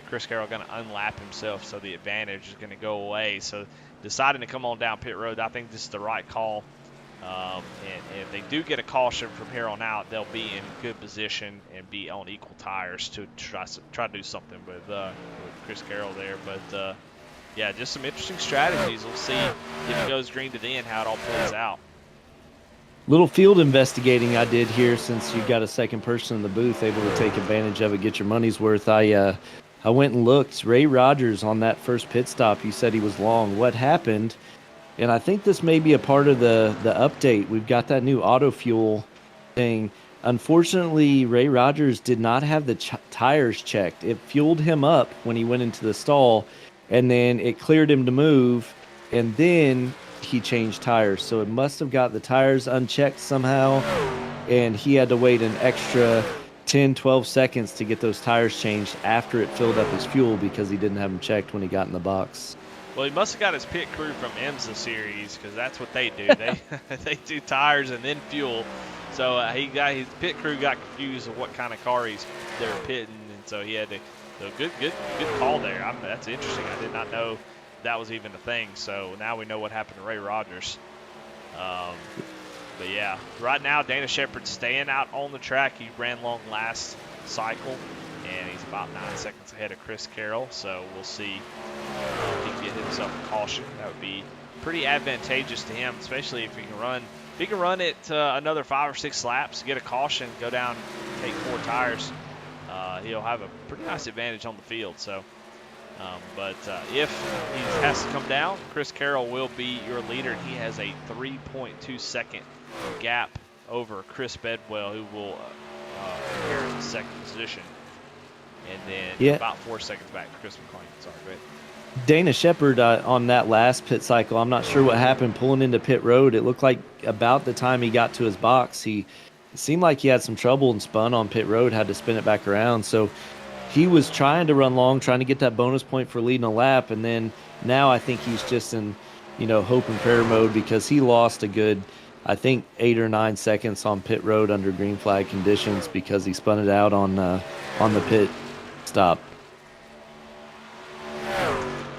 Speaker 1: Chris Carroll going to unlap himself, so the advantage is going to go away. So deciding to come on down pit road, I think this is the right call. And if they do get a caution from here on out, they'll be in good position and be on equal tires to try to do something with Chris Carroll there. But yeah, just some interesting strategies. We'll see if it goes green to the end, how it all plays out.
Speaker 6: Little field investigating I did here, since you got a second person in the booth able to take advantage of it, get your money's worth. I went and looked. Ray Rogers on that first pit stop, you said he was long. What happened? And I think this may be a part of the update. We've got that new auto fuel thing. Unfortunately, Ray Rogers did not have the tires checked. It fueled him up when he went into the stall, and then it cleared him to move, and then he changed tires. So it must have got the tires unchecked somehow, and he had to wait an extra 10, 12 seconds to get those tires changed after it filled up his fuel because he didn't have them checked when he got in the box.
Speaker 1: Well, he must have got his pit crew from IMSA series because that's what they do. They do tires and then fuel. So his pit crew got confused of what kind of car they were pitting, and so he had to. So good call there. That's interesting. I did not know that was even a thing. So now we know what happened to Ray Rogers. But yeah, right now Dana Shepard's staying out on the track. He ran long last cycle, and he's about 9 seconds ahead of Chris Carroll. So we'll see if he can get himself a caution. That would be pretty advantageous to him, especially if he can run. If he can run it another 5 or 6 laps, get a caution, go down, take 4 tires, he'll have a pretty nice advantage on the field. So, but if he has to come down, Chris Carroll will be your leader. He has a 3.2 second gap over Chris Bedwell, who will inherit the second position, and then about 4 seconds back to Chris McLean. Sorry, go ahead.
Speaker 6: Dana Shepard on that last pit cycle, I'm not sure what happened pulling into pit road. It looked like about the time he got to his box, it seemed like he had some trouble and spun on pit road, had to spin it back around. So he was trying to run long, trying to get that bonus point for leading a lap. And then now I think he's just in, hope and prayer mode because he lost a good, I think, 8 or 9 seconds on pit road under green flag conditions because he spun it out on the pit stop.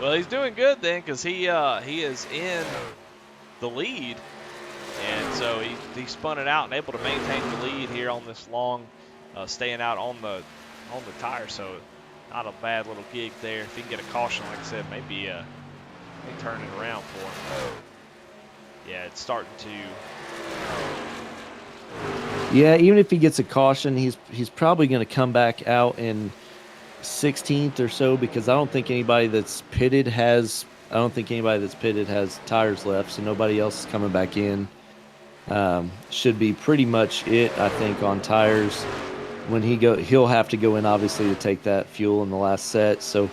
Speaker 1: Well, he's doing good then because he is in the lead, and so he spun it out and able to maintain the lead here on this long, staying out on the tire. So not a bad little gig there. If he can get a caution, like I said, maybe turn it around for him. Yeah, it's starting to.
Speaker 6: Yeah, even if he gets a caution, he's probably going to come back out in 16th or so because I don't think anybody that's pitted has tires left, so nobody else is coming back in. Should be pretty much it, I think, on tires. When he'll have to go in obviously to take that fuel in the last set. So,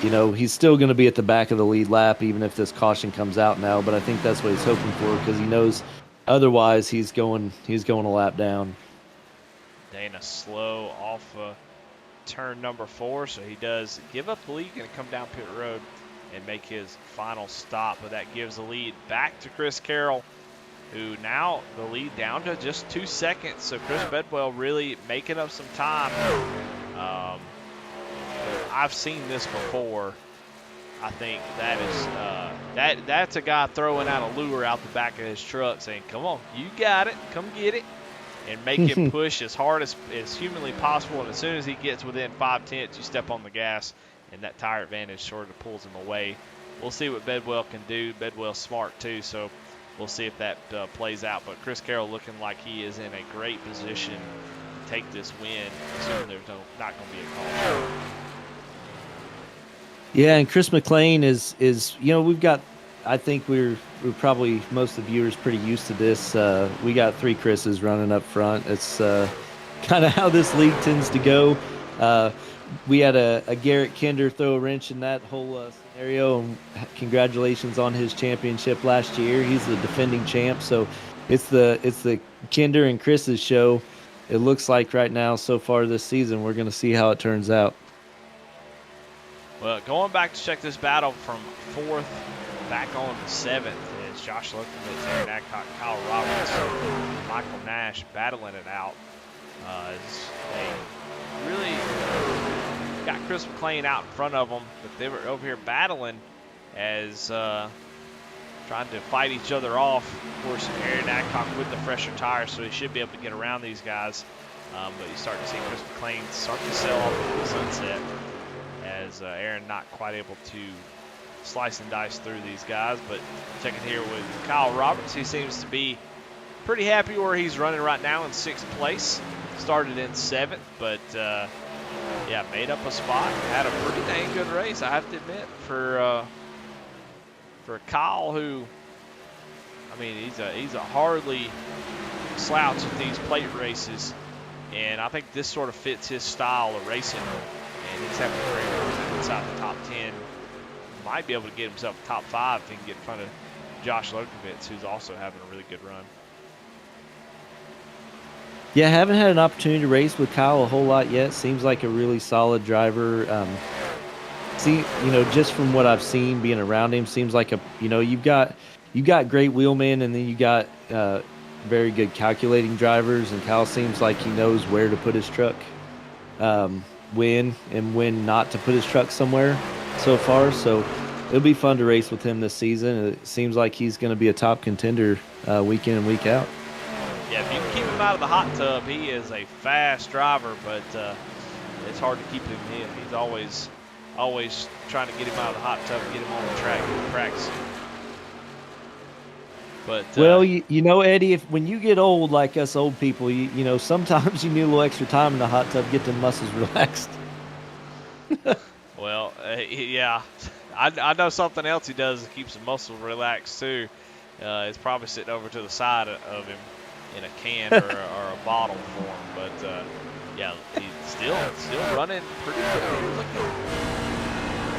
Speaker 6: he's still going to be at the back of the lead lap even if this caution comes out now. But I think that's what he's hoping for because he knows otherwise he's going a lap down.
Speaker 1: Dana slow off turn number 4, so he does give up the lead, going to come down pit road and make his final stop, but that gives the lead back to Chris Carroll, who now the lead down to just 2 seconds. So Chris Bedwell really making up some time. I've seen this before. I think that is that's a guy throwing out a lure out the back of his truck saying, come on, you got it, come get it, and make him push as hard as humanly possible. And as soon as he gets within 5/10, you step on the gas, and that tire advantage sort of pulls him away. We'll see what Bedwell can do. Bedwell's smart too, so we'll see if that plays out. But Chris Carroll looking like he is in a great position to take this win, assuming there's not going to be a call.
Speaker 6: Yeah, and Chris McLean is we've got, I think we're probably, most of the viewers pretty used to this. We got 3 Chris's running up front. It's kind of how this league tends to go. We had a Garrett Kinder throw a wrench in that whole scenario, and congratulations on his championship last year. He's the defending champ, so it's the Kinder and Chris's show. It looks like right now so far this season. We're going to see how it turns out.
Speaker 1: Well, going back to check this battle from 4th back on to 7th is Josh Lokovitz, Aaron Adcock, Kyle Roberts, and Michael Nash battling it out. As they really got Chris McLean out in front of them, but they were over here battling as trying to fight each other off. Of course, Aaron Adcock with the fresher tires, so he should be able to get around these guys. But you start to see Chris McLean start to sail off into the sunset as Aaron not quite able to slice and dice through these guys. But checking here with Kyle Roberts, he seems to be pretty happy where he's running right now in 6th place. Started in 7th, but yeah, made up a spot. Had a pretty dang good race, I have to admit, for Kyle, who, I mean, he's a hardly slouch at these plate races, and I think this sort of fits his style of racing. And he's having a great run inside the top 10. Might be able to get himself top 5 if he can get in front of Josh Lokovitz, who's also having a really good run.
Speaker 6: Yeah, haven't had an opportunity to race with Kyle a whole lot yet. Seems like a really solid driver. Just from what I've seen being around him, seems like you've got great wheelmen, and then you got very good calculating drivers. And Kyle seems like he knows where to put his truck, when and when not to put his truck somewhere so far. So it'll be fun to race with him this season. It seems like he's going to be a top contender week in and week out.
Speaker 1: Yeah, if you can keep him out of the hot tub, he is a fast driver, but it's hard to keep him in. He's always trying to get him out of the hot tub and get him on the track and practice. But
Speaker 6: well, Eddie, when you get old like us old people, sometimes you need a little extra time in the hot tub to get the muscles relaxed.
Speaker 1: Well, yeah, I know something else he does that keeps the muscles relaxed too. It's probably sitting over to the side of him in a can or a bottle form. But yeah, he's still running pretty good.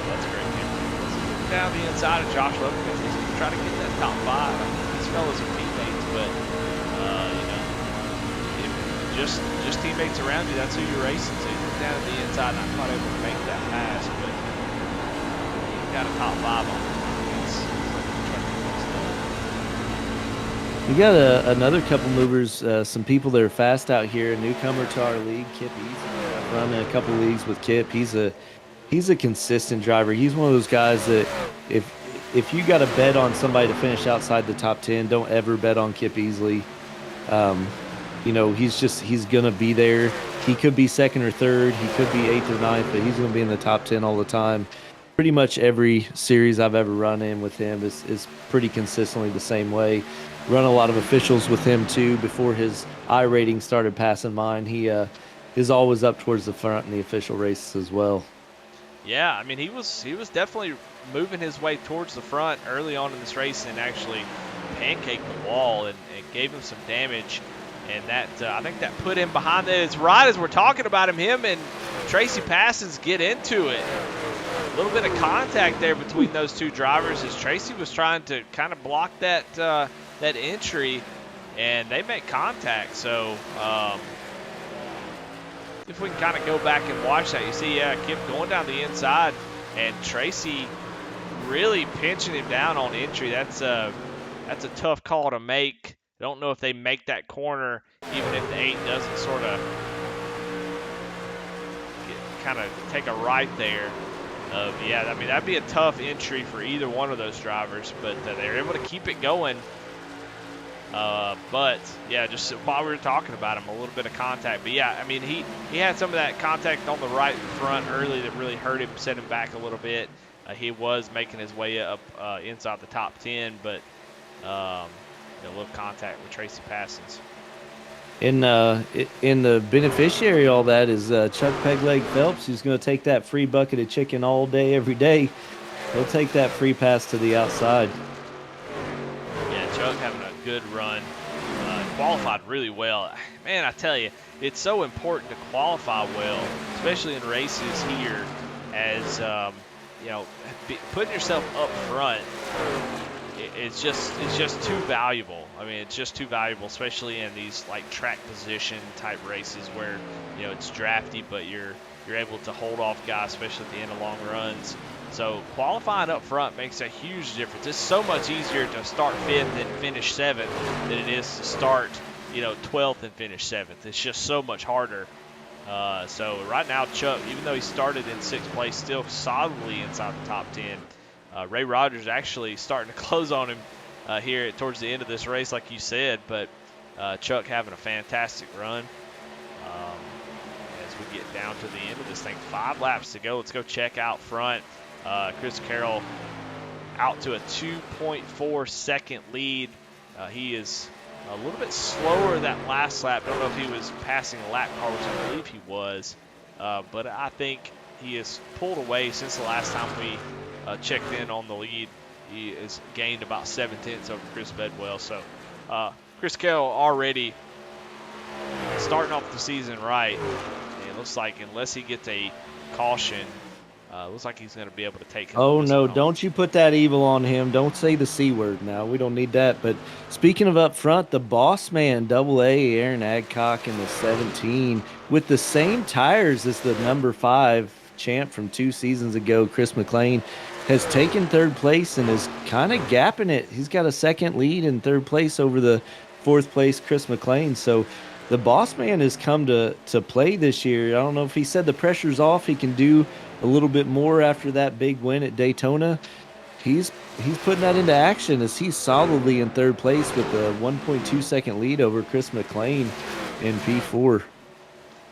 Speaker 1: That's great. Let's down the inside of Josh Lokovitz. He's going to try to get that top 5. I think these fellas are teammates, but if just teammates around you, that's who you're racing to. He's down the inside, not quite able to make that pass, but he's got a top 5 on him.
Speaker 6: We got another couple movers, some people that are fast out here. A newcomer to our league, Kip Eason. I've run a couple leagues with Kip. He's a consistent driver. He's one of those guys that if you got to bet on somebody to finish outside the top 10, don't ever bet on Kip Easley. He's gonna be there. He could be second or third. He could be 8th or 9th, but he's gonna be in the top 10 all the time. Pretty much every series I've ever run in with him is pretty consistently the same way. Run a lot of officials with him too. Before his I rating started passing mine, he is always up towards the front in the official races as well.
Speaker 1: Yeah, I mean he was definitely moving his way towards the front early on in this race and actually pancaked the wall and gave him some damage. And that I think that put him behind it. It's right as we're talking about him and Tracy Passons get into it. A little bit of contact there between those two drivers as Tracy was trying to kind of block that entry, and they make contact. So if we can kind of go back and watch that, you see, Kip going down the inside, and Tracy really pinching him down on entry. That's a tough call to make. I don't know if they make that corner, even if the 8 doesn't sort of kind of take a right there. Yeah, I mean, that'd be a tough entry for either one of those drivers, but they're able to keep it going. But, yeah, just while we were talking about him, a little bit of contact. But, yeah, I mean, he had some of that contact on the right front early that really hurt him, set him back a little bit. He was making his way up inside the top 10, but a little contact with Tracy Passons.
Speaker 6: In the beneficiary of all that is Chuck Pegleg Phelps, who's going to take that free bucket of chicken all day, every day. He'll take that free pass to the outside.
Speaker 1: Yeah, Chuck having a good run. Qualified really well. Man, I tell you, it's so important to qualify well, especially in races here, as putting yourself up front. It's just too valuable. I mean, it's just too valuable, especially in these like track position type races where it's drafty, but you're able to hold off guys, especially at the end of long runs. So qualifying up front makes a huge difference. It's so much easier to start 5th and finish 7th than it is to start 12th and finish 7th. It's just so much harder. So right now, Chuck, even though he started in 6th place, still solidly inside the top 10. Ray Rogers actually starting to close on him here towards the end of this race, like you said, but Chuck having a fantastic run. As we get down to the end of this thing, 5 laps to go. Let's go check out front. Chris Carroll out to a 2.4 second lead. He is a little bit slower that last lap. Don't know if he was passing a lap car, which I believe he was, but I think he has pulled away since the last time we checked in on the lead. He has gained about 7/10 over Chris Bedwell. So Chris Carroll already starting off the season right. And it looks like unless he gets a caution, looks like he's going to be able to take his
Speaker 6: Oh
Speaker 1: whistle
Speaker 6: no,
Speaker 1: home.
Speaker 6: don't you put that evil on him. Don't say the C word now. We don't need that. But speaking of up front, the boss man, Double A, Aaron Adcock in the 17, with the same tires as the number 5 champ from 2 seasons ago, Chris McLean, has taken third place and is kind of gapping it. He's got a second lead in third place over the 4th place Chris McLean. So the boss man has come to play this year. I don't know if he said the pressure's off. He can do a little bit more after that big win at Daytona. He's putting that into action as he's solidly in third place with a 1.2 second lead over Chris McLean in P4.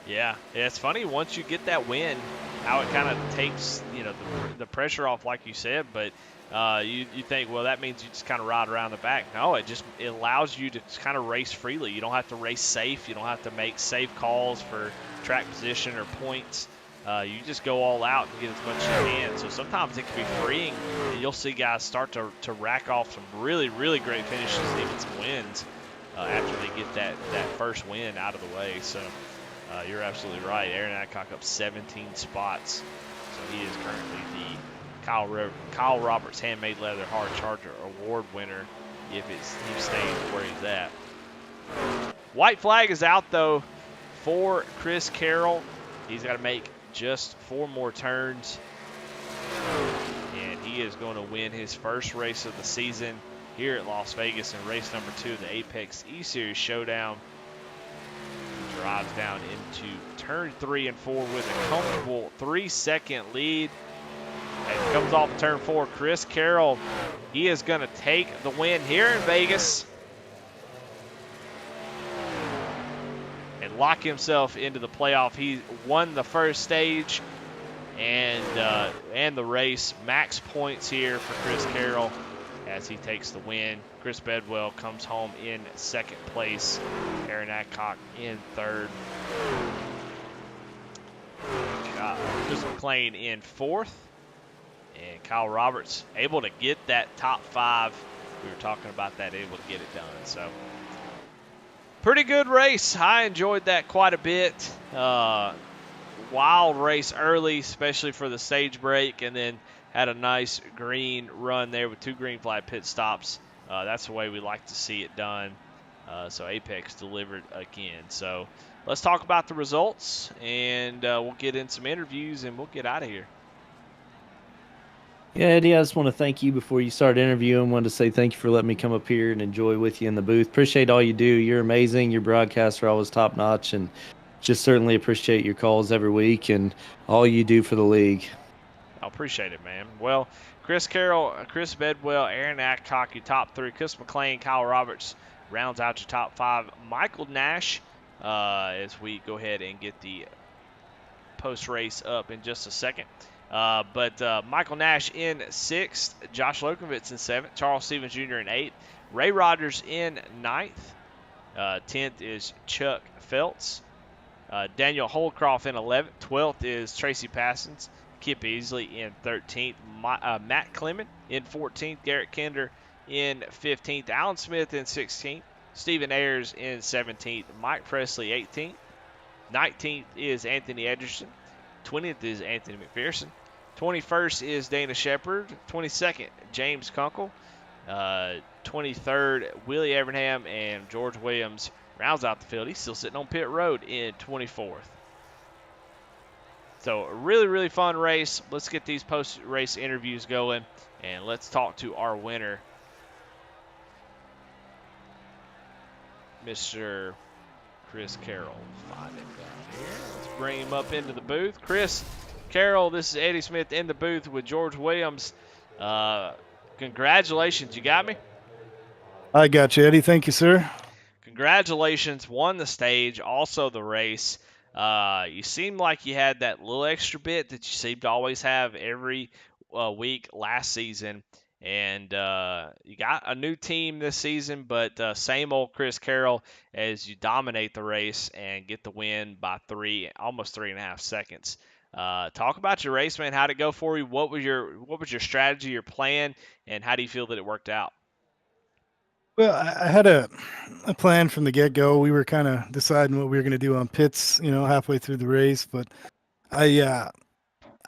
Speaker 1: Yeah, it's funny once you get that win, how it kind of takes the pressure off, like you said. But you think, well, that means you just kind of ride around the back. No, it allows you to kind of race freely. You don't have to race safe. You don't have to make safe calls for track position or points. You just go all out and get as much as you can. So sometimes it can be freeing, and you'll see guys start to rack off some really, really great finishes and even some wins after they get that first win out of the way. So you're absolutely right. Aaron Adcock up 17 spots. So he is currently the Kyle Roberts Handmade Leather Hard Charger Award winner if he stays where he's at. White flag is out, though, for Chris Carroll. He's got to make just 4 more turns, and he is going to win his first race of the season here at Las Vegas in race number 2 of the Apex E-Series Showdown. He drives down into turn 3 and 4 with a comfortable 3-second lead. And comes off turn 4, Chris Carroll. He is going to take the win here in Vegas and lock himself into the playoff. He won the first stage and the race. Max points here for Chris Carroll as he takes the win. Chris Bedwell comes home in second place. Aaron Adcock in third. Chris McLean in fourth. And Kyle Roberts able to get that top 5. We were talking about that, able to get it done. So pretty good race. I enjoyed that quite a bit. Wild race early, especially for the stage break, and then had a nice green run there with 2 green flag pit stops. That's the way we like to see it done. So Apex delivered again. So let's talk about the results, and we'll get in some interviews, and we'll get out of here.
Speaker 6: Yeah, Eddie, I just want to thank you before you start interviewing. I wanted to say thank you for letting me come up here and enjoy with you in the booth. Appreciate all you do. You're amazing. Your broadcasts are always top notch, and just certainly appreciate your calls every week and all you do for the league.
Speaker 1: I appreciate it, man. Well, Chris Carroll, Chris Bedwell, Aaron Adcock, your top 3. Chris McLean, Kyle Roberts rounds out your top 5. Michael Nash, as we go ahead and get the post-race up in just a second. But Michael Nash in 6th, Josh Lokovitz in 7th, Charles Stevens Jr. in 8th, Ray Rogers in 9th, 10th is Chuck Feltz, Daniel Holcroft in 11th, 12th is Tracy Passons, Kip Easley in 13th, Matt Clement in 14th, Garrett Kinder in 15th, Alan Smith in 16th, Stephen Ayers in 17th, Mike Presley 18th, 19th is Anthony Edgerton, 20th is Anthony McPherson, 21st is Dana Shepard, 22nd, James Kunkel, 23rd, Willie Evernham, and George Williams rounds out the field. He's still sitting on pit road in 24th. So a really, really fun race. Let's get these post-race interviews going, and let's talk to our winner, Mr. Chris Carroll. Find him down here. Let's bring him up into the booth. Chris Carroll, this is Eddie Smith in the booth with George Williams. Congratulations. You got me?
Speaker 5: I got you, Eddie. Thank you, sir.
Speaker 1: Congratulations. Won the stage, also the race. You seemed like you had that little extra bit that you seem to always have every week last season. And you got a new team this season, but same old Chris Carroll as you dominate the race and get the win by almost 3.5 seconds. Talk about your race, man. How'd it go for you? What was your strategy, your plan, and how do you feel that it worked out?
Speaker 5: Well, I had a plan from the get go. We were kind of deciding what we were going to do on pits, halfway through the race, but I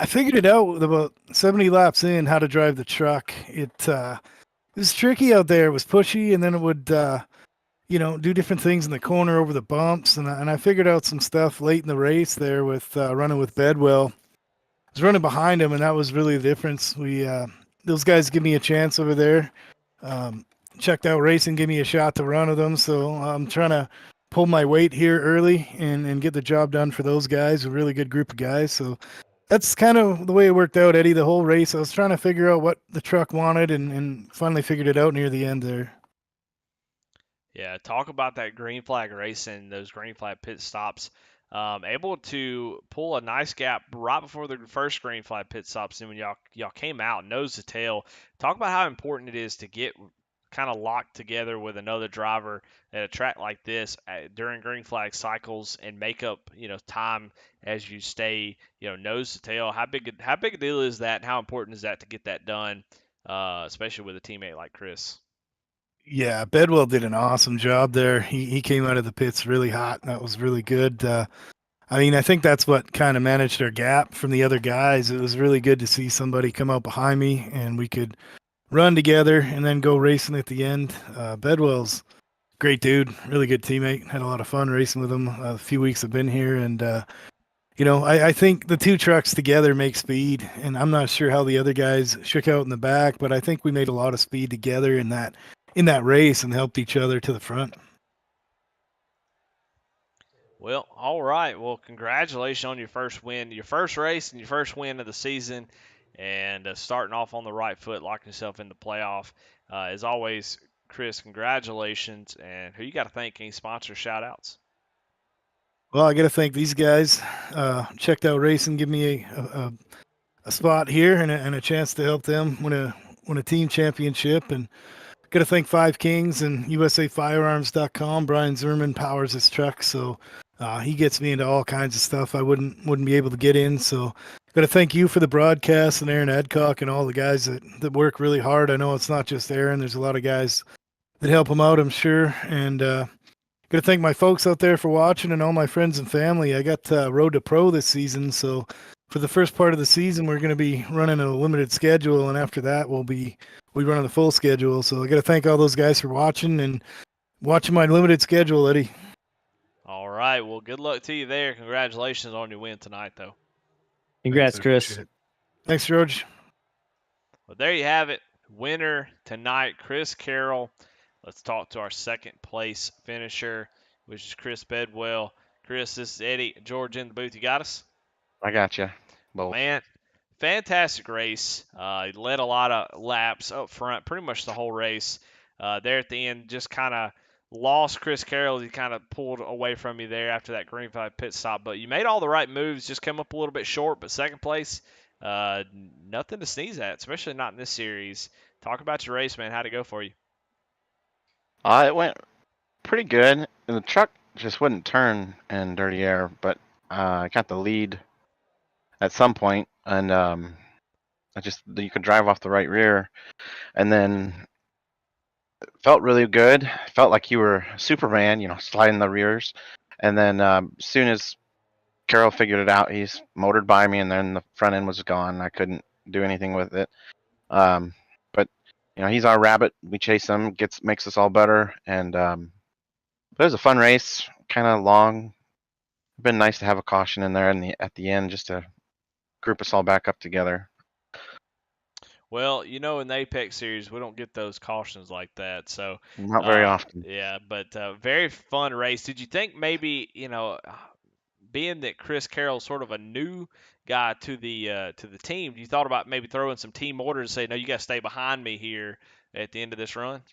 Speaker 5: figured it out with about 70 laps in how to drive the truck. It was tricky out there. It was pushy, and then it would do different things in the corner over the bumps, and I figured out some stuff late in the race there with running with Bedwell. I was running behind him, and that was really the difference. We those guys give me a chance over there. Um, Checked out racing, give me a shot to run with them. So I'm trying to pull my weight here early and get the job done for those guys. A really good group of guys. So that's kind of the way it worked out, Eddie. The whole race, I was trying to figure out what the truck wanted, and finally figured it out near the end there.
Speaker 1: Yeah, talk about that green flag racing, those green flag pit stops. Able to pull a nice gap right before the first green flag pit stops, and when y'all came out nose to tail. Talk about how important it is to get kind of locked together with another driver at a track like this during green flag cycles and make up time as you stay nose to tail. How big a deal is that? And how important is that to get that done, especially with a teammate like Chris?
Speaker 5: Yeah, Bedwell did an awesome job there. He came out of the pits really hot. And that was really good. I mean, I think that's what kind of managed our gap from the other guys. It was really good to see somebody come out behind me and we could run together and then go racing at the end. Bedwell's great dude, really good teammate. Had a lot of fun racing with him a few weeks I've been here, and I think the two trucks together make speed, and I'm not sure how the other guys shook out in the back, but I think we made a lot of speed together in that race and helped each other to the front.
Speaker 1: Well, all right. Well, congratulations on your first win, your first race, and your first win of the season, and starting off on the right foot, locking yourself in the playoff. As always, Chris, congratulations. And who you got to thank? Any sponsor shout outs?
Speaker 5: Well, I got to thank these guys. Checked out racing, give me a spot here and a chance to help them win a team championship. And got to thank Five Kings and USAFirearms.com. Brian Zerman powers his truck, so he gets me into all kinds of stuff I wouldn't be able to get in. So got to thank you for the broadcast and Aaron Adcock and all the guys that work really hard. I know it's not just Aaron. There's a lot of guys that help him out, I'm sure. And got to thank my folks out there for watching and all my friends and family. I got Road to Pro this season, so for the first part of the season, we're going to be running a limited schedule, and after that, we run the full schedule. So I got to thank all those guys for watching and watching my limited schedule, Eddie.
Speaker 1: All right. Well, good luck to you there. Congratulations on your win tonight, though.
Speaker 6: Congrats, Chris.
Speaker 5: Thanks, George.
Speaker 1: Well, there you have it. Winner tonight, Chris Carroll. Let's talk to our second place finisher, which is Chris Bedwell. Chris, this is Eddie. George in the booth. You got us?
Speaker 7: I got you. Both.
Speaker 1: Man, fantastic race. He led a lot of laps up front, pretty much the whole race. There at the end, just kind of lost Chris Carroll. He kind of pulled away from you there after that green flag pit stop. But you made all the right moves, just come up a little bit short. But second place, nothing to sneeze at, especially not in this series. Talk about your race, man. How'd it go for you?
Speaker 7: It went pretty good. The truck just wouldn't turn in dirty air, but I got the lead at some point, and you could drive off the right rear, and then it felt really good. Felt like you were Superman, sliding the rears, and then as soon as Carroll figured it out, he's motored by me, and then the front end was gone. I couldn't do anything with it. But he's our rabbit. We chase him, makes us all better, and but it was a fun race, kind of long. It's been nice to have a caution in there at the end just to group us all back up together.
Speaker 1: Well, in the Apex series, we don't get those cautions like that. So
Speaker 7: Not very often.
Speaker 1: Yeah, but very fun race. Did you think maybe, being that Chris Carroll's sort of a new guy to the team, you thought about maybe throwing some team orders and say, no, you got to stay behind me here at the end of this run?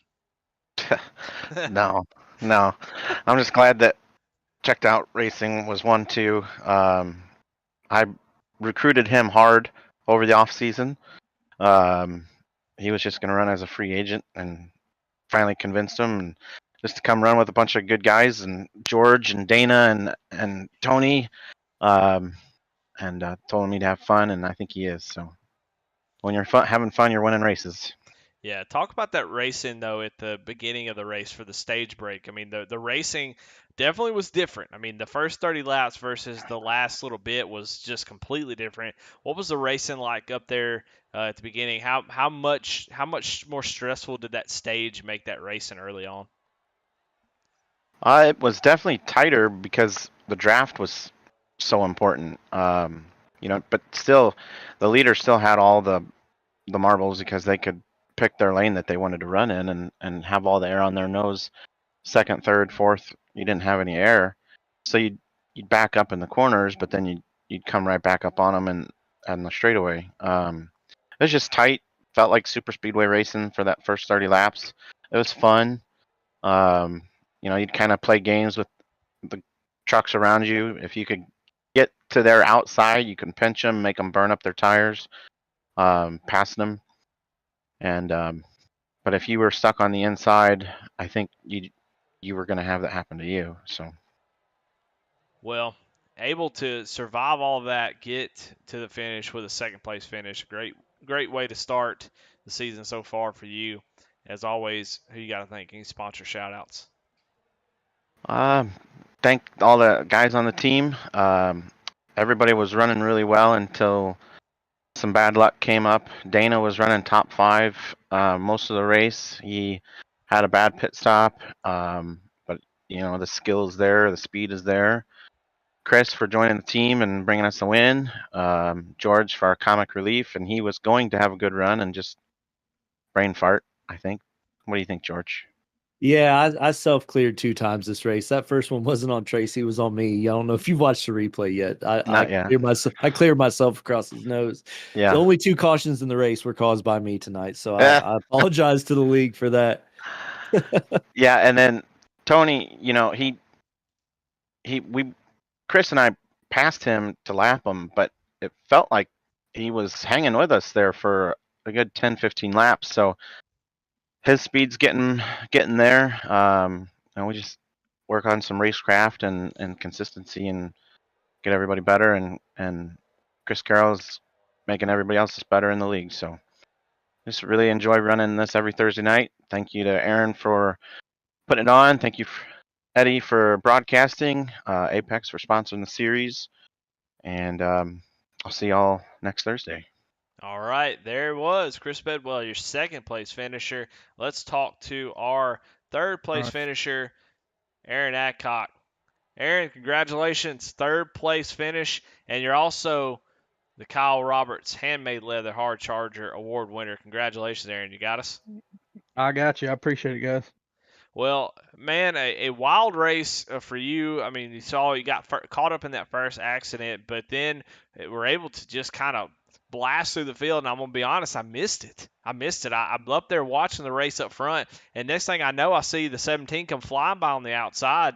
Speaker 7: No. I'm just glad that Checked Out Racing was 1-2. I recruited him hard over the off season. He was just going to run as a free agent, and finally convinced him and just to come run with a bunch of good guys, and George and Dana and Tony, and told me to have fun, and I think he is. So when you're having fun, you're winning races.
Speaker 1: Yeah, talk about that racing though at the beginning of the race for the stage break. I mean, the racing definitely was different. I mean, the first 30 laps versus the last little bit was just completely different. What was the racing like up there at the beginning? How much more stressful did that stage make that racing early on?
Speaker 7: It was definitely tighter because the draft was so important. But still, the leader still had all the marbles because they could pick their lane that they wanted to run in and have all the air on their nose. Second, third, fourth, you didn't have any air, so you'd back up in the corners, but then you'd come right back up on them and the straightaway. It was just tight. Felt like super speedway racing for that first 30 laps. It was fun. Um, you'd kind of play games with the trucks around you. If you could get to their outside, you can pinch them, make them burn up their tires, passing them. And but if you were stuck on the inside, I think you were going to have that happen to you. So
Speaker 1: Well, able to survive all of that, get to the finish with a second place finish. Great way to start the season so far for you. As always, who you got to thank? Any sponsor shout outs?
Speaker 7: thank all the guys on the team. Everybody was running really well until some bad luck came up. Dana was running top 5 most of the race. He had a bad pit stop, but the skill is there, the speed is there. Chris for joining the team and bringing us a win. George for our comic relief, and he was going to have a good run and just brain fart, I think. What do you think, George?
Speaker 6: Yeah, I self-cleared 2 times this race. That first one wasn't on Tracy, it was on me. I don't know if you've watched the replay yet.
Speaker 7: Not yet.
Speaker 6: I cleared myself across his nose.
Speaker 7: Yeah.
Speaker 6: The only 2 cautions in the race were caused by me tonight, so I apologize to the league for that.
Speaker 7: Yeah, and then Tony, Chris and I passed him to lap him, but it felt like he was hanging with us there for a good 10, 15 laps. So his speed's getting there. And we just work on some racecraft and consistency and get everybody better. And Chris Carroll's making everybody else better in the league. So just really enjoy running this every Thursday night. Thank you to Aaron for putting it on. Thank you, Eddie, for broadcasting. Apex for sponsoring the series. And I'll see y'all next Thursday.
Speaker 1: All right, there it was. Chris Bedwell, your second place finisher. Let's talk to our third place finisher, Aaron Adcock. Aaron, congratulations. Third place finish, and you're also the Kyle Roberts Handmade Leather Hard Charger Award winner. Congratulations, Aaron. You got us?
Speaker 2: I got you. I appreciate it, guys.
Speaker 1: Well, man, a wild race for you. I mean, you got caught up in that first accident, but then we're able to just kind of blast through the field. And I'm going to be honest, I missed it. I'm up there watching the race up front, and next thing I know, I see the 17 come flying by on the outside,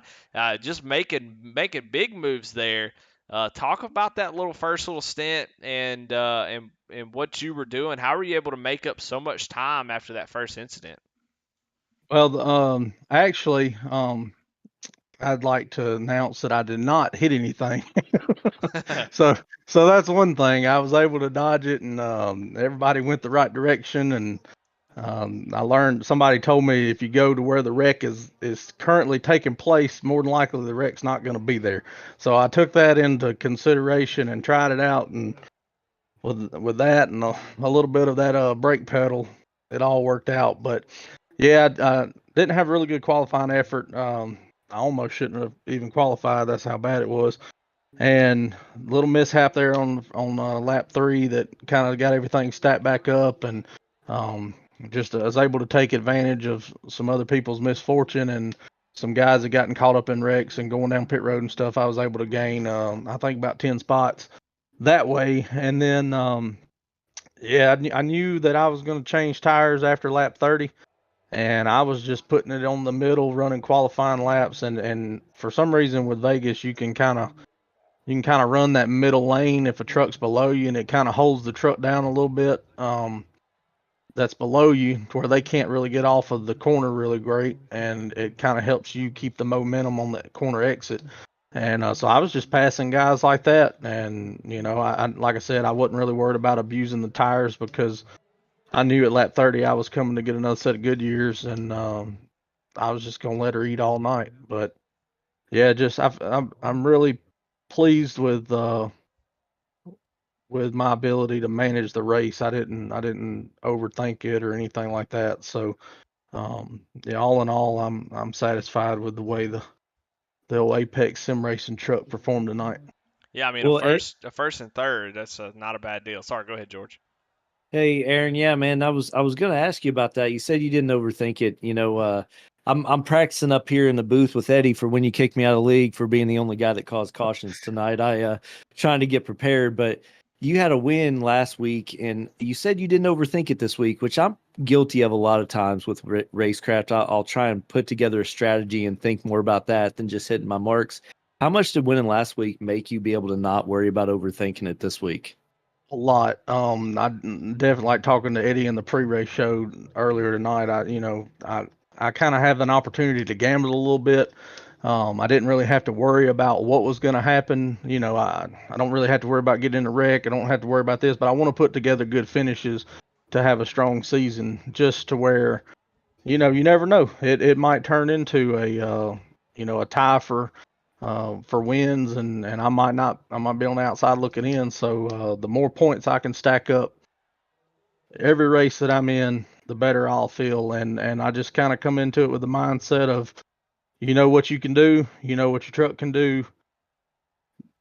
Speaker 1: just making big moves there. Talk about that first little stint and what you were doing. How were you able to make up so much time after that first incident?
Speaker 2: Well, actually, I'd like to announce that I did not hit anything. so that's one thing. I was able to dodge it, and everybody went the right direction. And I learned. Somebody told me if you go to where the wreck is currently taking place, more than likely the wreck's not going to be there. So I took that into consideration and tried it out, and with that and a little bit of that brake pedal, it all worked out. But yeah, I didn't have a really good qualifying effort. I almost shouldn't have even qualified. That's how bad it was. And a little mishap there on lap 3 that kind of got everything stacked back up, and just was able to take advantage of some other people's misfortune and some guys that gotten caught up in wrecks and going down pit road and stuff. I was able to gain, I think, about 10 spots that way. And then, yeah, I knew that I was going to change tires after lap 30. And I was just putting it on the middle, running qualifying laps, and for some reason with Vegas, you can kind of run that middle lane if a truck's below you, and it kind of holds the truck down a little bit. That's below you to where they can't really get off of the corner really great, and it kind of helps you keep the momentum on that corner exit. And so I was just passing guys like that, and I like I said, I wasn't really worried about abusing the tires because I knew at lap 30 I was coming to get another set of Goodyears, and I was just gonna let her eat all night. But yeah, just I'm really pleased with my ability to manage the race. I didn't overthink it or anything like that. So yeah, all in all, I'm satisfied with the way the old Apex Sim Racing truck performed tonight.
Speaker 1: Yeah, I mean
Speaker 6: Well,
Speaker 1: a first and third, that's not a bad deal. Sorry, go ahead, George.
Speaker 6: hey, Aaron, yeah, man, I was gonna ask you about that. You said you didn't overthink it. I'm practicing up here in the booth with Eddie for when you kicked me out of the league for being the only guy that caused cautions tonight. I trying to get prepared, but you had a win last week, and you said you didn't overthink it this week, which I'm guilty of a lot of times with racecraft. I'll try and put together a strategy and think more about that than just hitting my marks. How much did winning last week make you be able to not worry about overthinking it this week?
Speaker 2: A lot. I definitely like talking to Eddie in the pre-race show earlier tonight. I kind of have an opportunity to gamble a little bit. I didn't really have to worry about what was going to happen. I don't really have to worry about getting in a wreck. I don't have to worry about this, but I want to put together good finishes to have a strong season, just to where, you never know. It might turn into a tie for wins, and I might be on the outside looking in. So the more points I can stack up every race that I'm in, the better I'll feel. And I just kind of come into it with the mindset of, you know what you can do, you know what your truck can do.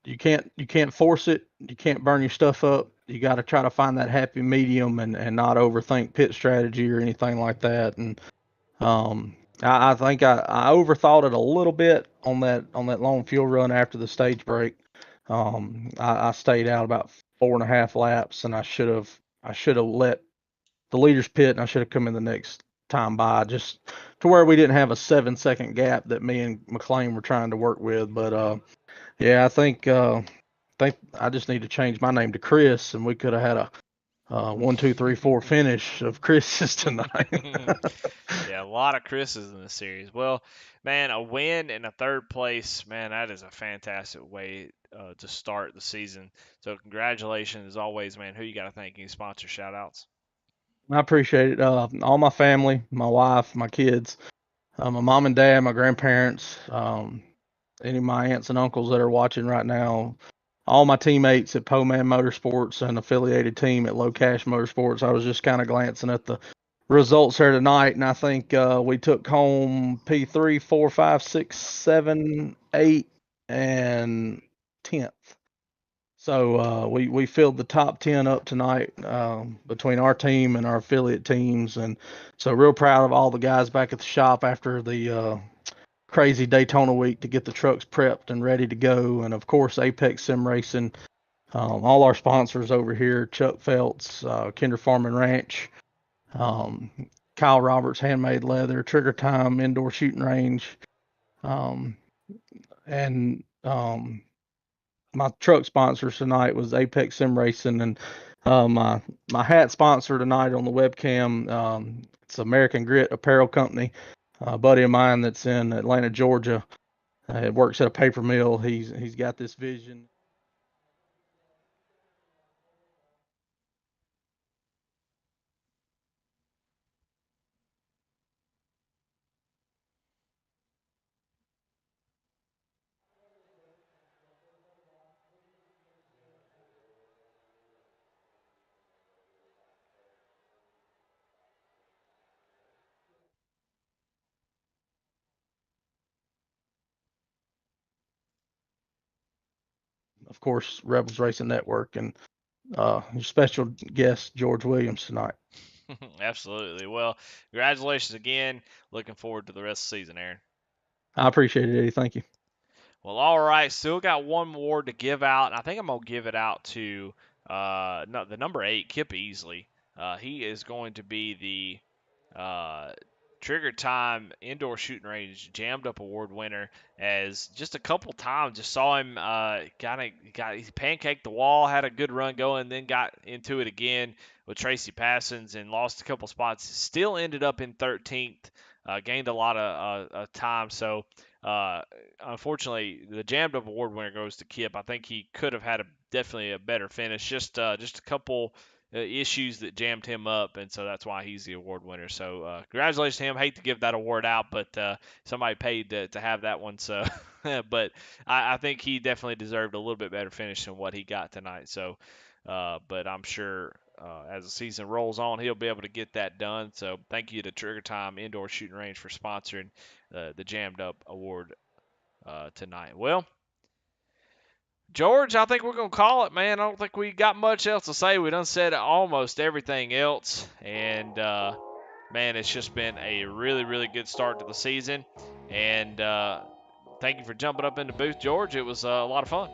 Speaker 2: You can't force it. You can't burn your stuff up. You got to try to find that happy medium, and not overthink pit strategy or anything like that. And I think I overthought it a little bit on that long fuel run after the stage break. I stayed out about 4.5 laps, and I should have let the leaders pit, and I should have come in the next time by, just to where we didn't have a 7 second gap that me and McLean were trying to work with. But yeah, I think I just need to change my name to Chris, and we could have had a 1, 2, 3, 4 finish of Chris's tonight.
Speaker 1: Yeah, a lot of Chris's in the series. Well, man, a win and a third place, man, that is a fantastic way to start the season. So congratulations as always, man. Who you got to thank? Any sponsor shout outs?
Speaker 2: I appreciate it. All my family, my wife, my kids, my mom and dad, my grandparents, any of my aunts and uncles that are watching right now, all my teammates at Poman Motorsports and affiliated team at Low Cash Motorsports. I was just kind of glancing at the results here tonight, and I think we took home P3, 4, 5, 6, 7, 8, and 10th. So we filled the top 10 up tonight, between our team and our affiliate teams, and so real proud of all the guys back at the shop after the crazy Daytona week to get the trucks prepped and ready to go, and of course Apex Sim Racing, all our sponsors over here: Chuck Feltz, Kinder Farm and Ranch, um, Kyle Roberts Handmade Leather, Trigger Time Indoor Shooting Range, um, and my truck sponsors tonight was Apex Sim Racing, and my hat sponsor tonight on the webcam, it's American Grit Apparel Company. A buddy of mine that's in Atlanta, Georgia, works at a paper mill. He's got this vision. Of course, Rebels Racing Network, and your special guest George Williams tonight.
Speaker 1: Absolutely. Well, congratulations again. Looking forward to the rest of the season, Aaron.
Speaker 2: I appreciate it, Eddie. Thank you.
Speaker 1: Well, all right. Still got one more to give out. I think I'm gonna give it out to no, the number 8, Kip Easley. He is going to be the Trigger Time Indoor Shooting Range Jammed Up Award winner. As just a couple times, just saw him he pancaked the wall, had a good run going, then got into it again with Tracy Passons and lost a couple spots. Still ended up in 13th. Gained a lot of time. So uh, unfortunately, the Jammed Up Award winner goes to Kip. I think he could have had definitely a better finish. Just a couple issues that jammed him up, and so that's why he's the award winner. So congratulations to him. Hate to give that award out, but somebody paid to have that one. So, but I think he definitely deserved a little bit better finish than what he got tonight. So, but I'm sure as the season rolls on, he'll be able to get that done. So thank you to Trigger Time Indoor Shooting Range for sponsoring the Jammed Up Award tonight. Well, George, I think we're going to call it, man. I don't think we got much else to say. We done said almost everything else. And, man, it's just been a really, really good start to the season. And thank you for jumping up in the booth, George. It was a lot of fun.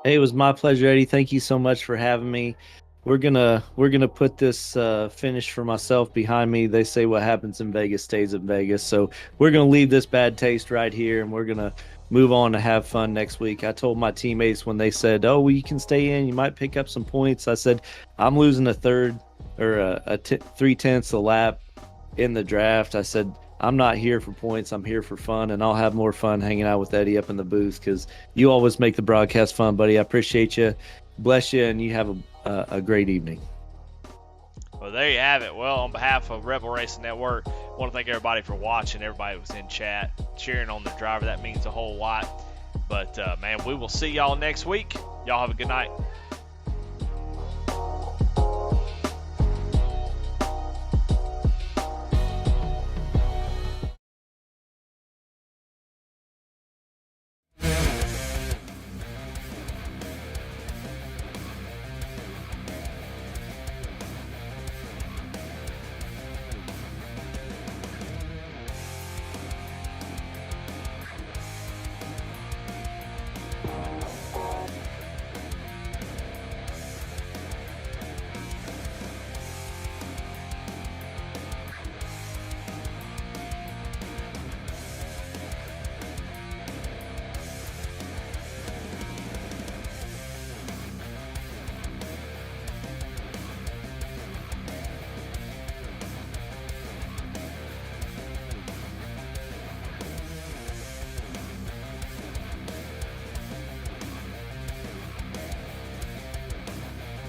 Speaker 6: Hey, it was my pleasure, Eddie. Thank you so much for having me. We're gonna put this finish for myself behind me. They say what happens in Vegas stays in Vegas. So we're gonna leave this bad taste right here, and we're gonna move on to have fun next week. I told my teammates when they said, "Oh, well, you can stay in. You might pick up some points." I said, "I'm losing a third or 3/10 a lap in the draft." I said, "I'm not here for points. I'm here for fun, and I'll have more fun hanging out with Eddie up in the booth because you always make the broadcast fun, buddy. I appreciate you. Bless you, and you have a great evening."
Speaker 1: Well, there you have it. Well, on behalf of Rebel Racing Network, I want to thank everybody for watching. Everybody was in chat cheering on the driver. That means a whole lot. But, man, we will see y'all next week. Y'all have a good night.